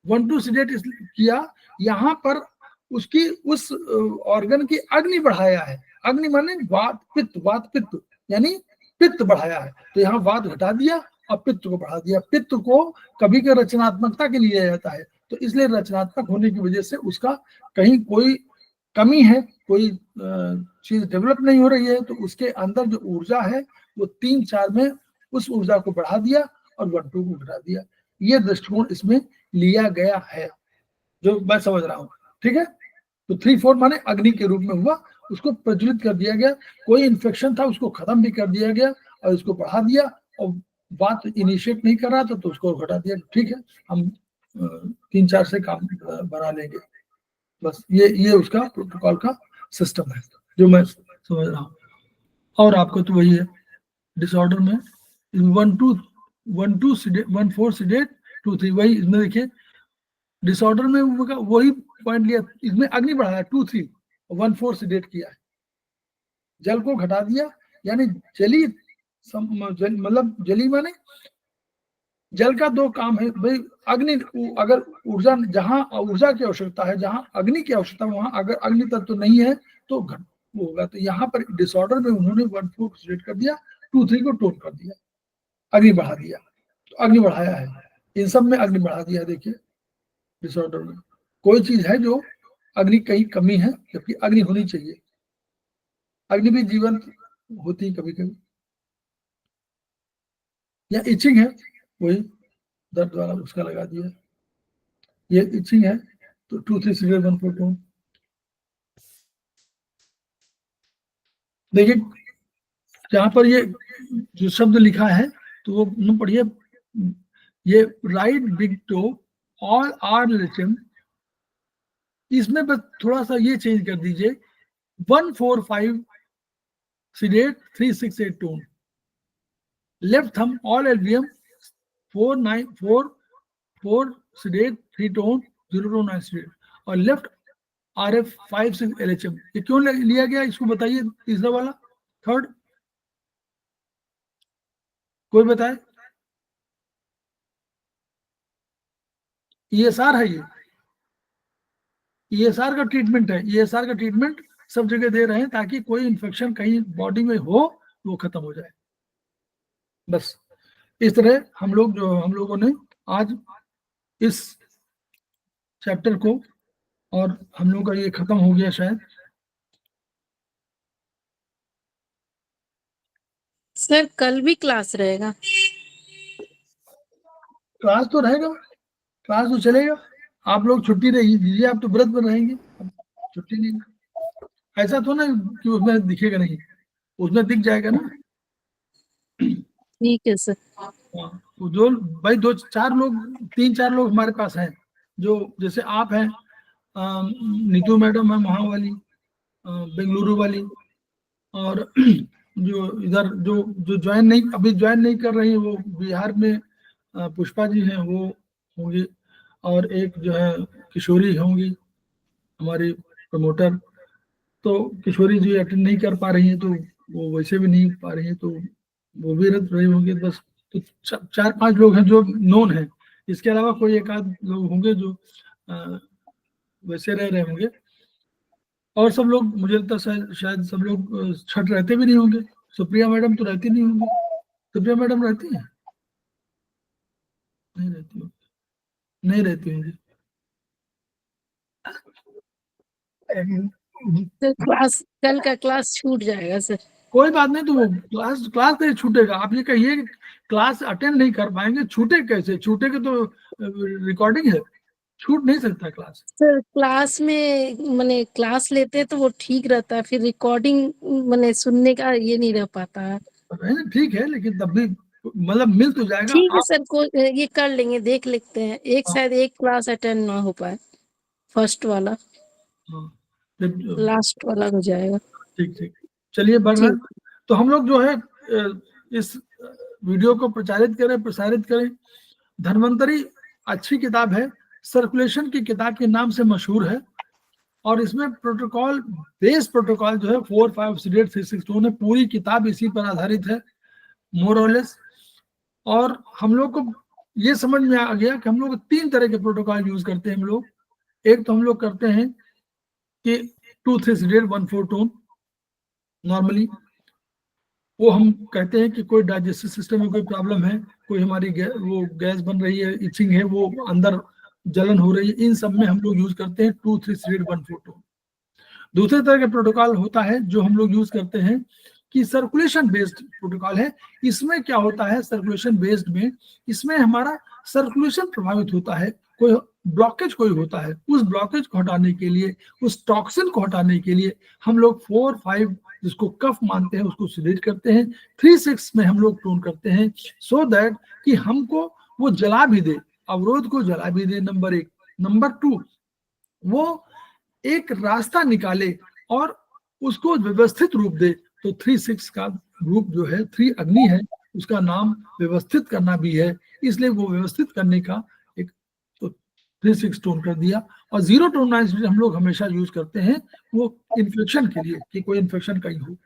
[SPEAKER 1] 1-2 सीडेट किया, यहाँ पर उसकी उस ऑर्गन की अग्नि बढ़ाया है। अग्नि माने वात पित्त यानी पित्त बढ़ाया है, तो यहाँ वात घटा दिया और पित्त को बढ़ा दिया। पित्त को कभी के रचनात्मकता के लिए लिया जाता है, तो इसलिए रचनात्मक होने की वजह से उसका कहीं कोई कमी है, कोई चीज डेवलप नहीं हो रही है, तो उसके अंदर जो ऊर्जा है वो 3-4 में उस ऊर्जा को बढ़ा दिया और 1-2 को घटा दिया। ये दृष्टिकोण इसमें लिया गया है, जो मैं समझ रहा हूँ, ठीक है। तो 3-4 माने अग्नि के रूप में हुआ, उसको प्रज्वलित कर दिया गया, कोई इन्फेक्शन था उसको खत्म भी कर दिया गया और उसको बढ़ा दिया, और बात इनिशिएट नहीं कर रहा था तो उसको घटा दिया, ठीक है हम 3-4 से काम बना लेंगे, बस ये उसका प्रोटोकॉल का सिस्टम है जो मैं समझ रहा हूँ। और आपको तो वही है डिसऑर्डर में 1-4 सीडेट 2-3, वही इसमें देखिए डिसऑर्डर में वही पॉइंट लिया, इसमें अग्नि बढ़ाया 2-3, 1-4 सीडेट किया है, जल को घटा दिया, यानी जली मतलब जली माने जल का 2 काम है भाई, अग्नि अगर ऊर्जा जहां ऊर्जा की आवश्यकता है, जहां अग्नि की आवश्यकता है, वहां अगर अग्नि तत्व नहीं है तो वो होगा। तो यहाँ पर डिसऑर्डर में उन्होंने 1-4 सीडेट कर दिया, 2-3 को टोन कर दिया, अग्नि बढ़ा दिया, तो अग्नि बढ़ाया है, इन सब में अग्नि बढ़ा दिया। देखिए डिसऑर्डर में कोई चीज है जो अग्नि कहीं कमी है, जबकि अग्नि होनी चाहिए, अग्नि भी जीवंत होती है कभी कभी। या इचिंग है, वही दर्द वाला उसका लगा दिया, ये इचिंग है तो 2-3 सीडेट 1-4 टोन। देखिए जहां पर ये जो शब्द लिखा है तो वो पढ़िए, ये right big toe all are little, इसमें बस थोड़ा सा ये चेंज कर दीजिए, 1-4-5 सीडेट 3-6-8 टोन, लेफ्ट थंब ऑल एल्वियम 4-9-4 सीडेट 3 टोन 0-9 सीडेट, और लेफ्ट RF 5-6 LHM। ये क्यों लिया गया इसको बताइए, तीसरा वाला, थर्ड कोई बताए। ESR है, ये ESR का ट्रीटमेंट है, ESR का ट्रीटमेंट सब जगह दे रहे हैं ताकि कोई इन्फेक्शन कहीं बॉडी में हो वो खत्म हो जाए। बस इस तरह हम लोगों ने आज इस चैप्टर को, और हम लोगों का ये खत्म हो गया शायद।
[SPEAKER 2] सर कल भी क्लास रहेगा?
[SPEAKER 1] क्लास तो रहेगा, क्लास तो चलेगा, आप लोग छुट्टी दीजिए, आप तो व्रत में रहेंगे, छुट्टी नहीं, ऐसा तो ना कि उसमें दिखेगा नहीं, उसमें दिख जाएगा ना।
[SPEAKER 2] ठीक है सर।
[SPEAKER 1] हाँ, तो जो भाई 2-4 लोग 3-4 लोग हमारे पास हैं, जो जैसे आप हैं, नीतू मैडम है वहाँ वाली, बेंगलुरु वाली, और जो इधर जो ज्वाइन नहीं, अभी ज्वाइन नहीं कर रही है, वो बिहार में पुष्पा जी हैं, वो होंगी, और एक जो है किशोरी होंगी हमारी प्रमोटर, तो किशोरी जी अटेंड नहीं कर पा रही हैं, तो वो वैसे भी नहीं पा रही हैं, तो वो भी रह रहे होंगे। बस तो 4-5 लोग हैं जो नोन हैं, इसके अलावा कोई एक आध लोग होंगे जो वैसे रह रहे होंगे, और सब लोग मुझे लगता है शायद सब लोग छठ रहते भी नहीं होंगे। सुप्रिया मैडम तो रहती नहीं होंगी, सुप्रिया मैडम रहती हैं? नहीं रहती होंगी, नहीं रहती होंगी।
[SPEAKER 2] सर क्लास, कल का क्लास छूट जाएगा सर।
[SPEAKER 1] कोई बात नहीं, तो वो क्लास नहीं छूटेगा। आप ये कहिए कि क्लास अटेंड नहीं कर पाएंगे, छूटे कैसे? छूटेगा तो रिकॉर्डिंग है, छूट नहीं सकता क्लास।
[SPEAKER 2] सर क्लास में मैंने क्लास लेते तो वो ठीक रहता है, फिर रिकॉर्डिंग मैंने सुनने का ये नहीं रह पाता है।
[SPEAKER 1] ठीक है, लेकिन तब भी मतलब मिल तो जाएगा।
[SPEAKER 2] ठीक है सर, को ये कर लेंगे, देख लेते हैं, एक
[SPEAKER 1] हाँ।
[SPEAKER 2] शायद एक क्लास अटेंड ना हो पाए, फर्स्ट वाला, लास्ट वाला हो जाएगा।
[SPEAKER 1] ठीक ठीक, चलिए बढ़ रहा है। तो हम लोग जो है इस वीडियो को प्रसारित करें। धन्वंतरी अच्छी किताब है, सर्कुलेशन की किताब के नाम से मशहूर है, और इसमें प्रोटोकॉल, बेस प्रोटोकॉल जो है 4-5 सीडेट 3-6 टोन है, पूरी किताब इसी पर आधारित है मोर और लेस। और हम लोग को ये समझ में आ गया कि हम लोग 3 तरह के प्रोटोकॉल यूज करते हैं हम लोग। एक तो हम लोग करते हैं कि 2-3 सीडेट 1-4 टोन नॉर्मली, वो हम कहते हैं कि कोई डाइजेस्टिव सिस्टम में कोई प्रॉब्लम है, कोई हमारी वो गैस बन रही है, इचिंग है, वो अंदर जलन हो रही है, इन सब में हम लोग यूज करते हैं 2-3 सीडेट 1-4 टोन। दूसरे तरह का प्रोटोकॉल होता है जो हम लोग यूज करते हैं कि सर्कुलेशन बेस्ड प्रोटोकॉल है। इसमें क्या होता है सर्कुलेशन बेस्ड में, इसमें हमारा सर्कुलेशन प्रभावित होता है, कोई ब्लॉकेज कोई होता है, उस ब्लॉकेज को हटाने के लिए, उस टॉक्सिन को हटाने के लिए हम लोग 4-5 जिसको कफ मानते हैं उसको सिलेक्ट करते हैं, 3-6 में हम लोग टोन करते हैं, सो दैट कि हमको वो जला भी दे, अवरोध को जला भी दे, नंबर 1। नंबर 2, वो एक रास्ता निकाले और उसको व्यवस्थित रूप दे। तो 3-6 का रूप जो है, 3 अग्नि है, उसका नाम व्यवस्थित करना भी है, इसलिए वो व्यवस्थित करने का एक तो 3-6 टोन कर दिया। और 0 टोन हम लोग हमेशा यूज करते हैं वो इन्फेक्शन के लिए, कि कोई इन्फेक्शन कहीं हो।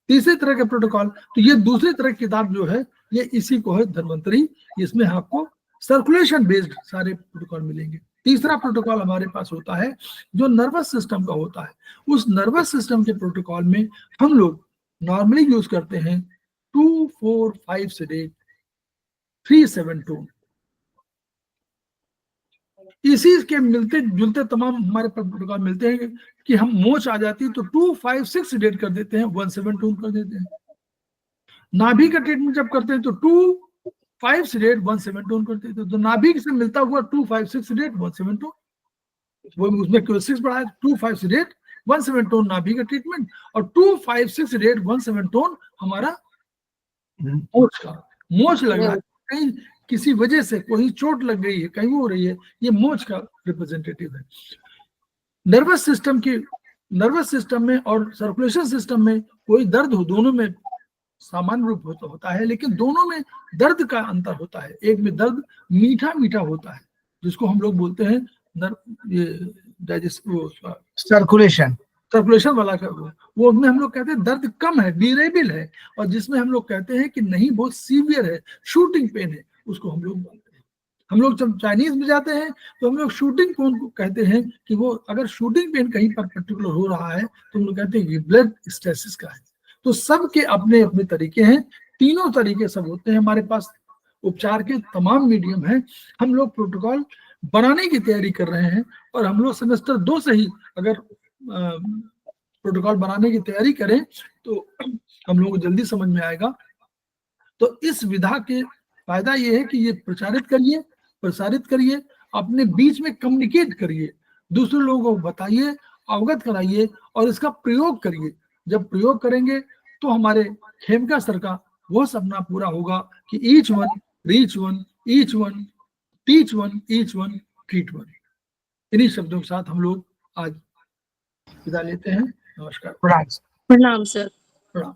[SPEAKER 1] तीसरे तरह के प्रोटोकॉल, तो ये दूसरी तरह की किताब जो है ये इसी को है, धन्वंतरी, इसमें आपको सर्कुलेशन बेस्ड सारे प्रोटोकॉल मिलेंगे। तीसरा प्रोटोकॉल हमारे पास होता है जो नर्वस सिस्टम का होता है। उस नर्वस सिस्टम के प्रोटोकॉल में हम लोग नॉर्मली यूज करते हैं 2-4-5 से 3-7 टोन। इसी के मिलते जुलते तमाम हमारे प्रोटोकॉल मिलते हैं कि हम मोच आ जाती है तो 2-5-6 से कर देते हैं, 1-7 टोन कर देते हैं। नाभि का ट्रीटमेंट जब करते हैं तो 2-5 से 1-7 टोन करते हैं। तो नाभि से मिलता हुआ 2-5-6 से 1-7 टोन, वो उसमें केवल 6 बढ़ाया, 2-5 से 1-7 टोन नाभि का ट्रीटमेंट, और 2-5-6 से 1-7 टोन हमारा मोच का। मोच लग रहा है कहीं, किसी वजह से कोई चोट लग गई है, कहीं हो रही है, ये मोच का रिप्रेजेंटेटिव है। नर्वस सिस्टम में और सर्कुलेशन सिस्टम में कोई दर्द हो, दोनों में सामान्य रूप होता है, लेकिन दोनों में दर्द का अंतर होता है। एक में दर्द मीठा मीठा होता है जिसको हम लोग बोलते हैं सर्कुलेशन वाला का, वो उसमें हम लोग कहते हैं दर्द कम है, ड्यूरेबल है। और जिसमें हम लोग कहते हैं कि नहीं बहुत सीवियर है, शूटिंग पेन है, उसको हम लोग बोलते हैं। हम लोग जब चाइनीज में जाते हैं तो हम लोग शूटिंग पेन को कहते हैं कि वो अगर शूटिंग पेन कहीं पर पर्टिकुलर हो रहा है तो हम लोग कहते हैं कि ब्लड स्टेसिस का है। तो सबके अपने अपने तरीके हैं, तीनों तरीके सब होते हैं हमारे पास, उपचार के तमाम मीडियम हैं। हम लोग प्रोटोकॉल बनाने की तैयारी कर रहे हैं, और हम लोग सेमेस्टर 2 से ही अगर प्रोटोकॉल बनाने की तैयारी करें तो हम लोगों को जल्दी समझ में आएगा। तो इस विधा के फायदा ये है कि ये प्रसारित करिए, अपने बीच में कम्युनिकेट करिए, दूसरे लोगों को बताइए, अवगत कराइए, और इसका प्रयोग करिए। जब प्रयोग करेंगे तो हमारे खेमका सर का वो सपना पूरा होगा कि each one reach one, each one teach one, each one treat one. इन्हीं शब्दों के साथ हम लोग आज विदा लेते हैं। नमस्कार।
[SPEAKER 2] प्रणाम सर।
[SPEAKER 1] प्रणाम।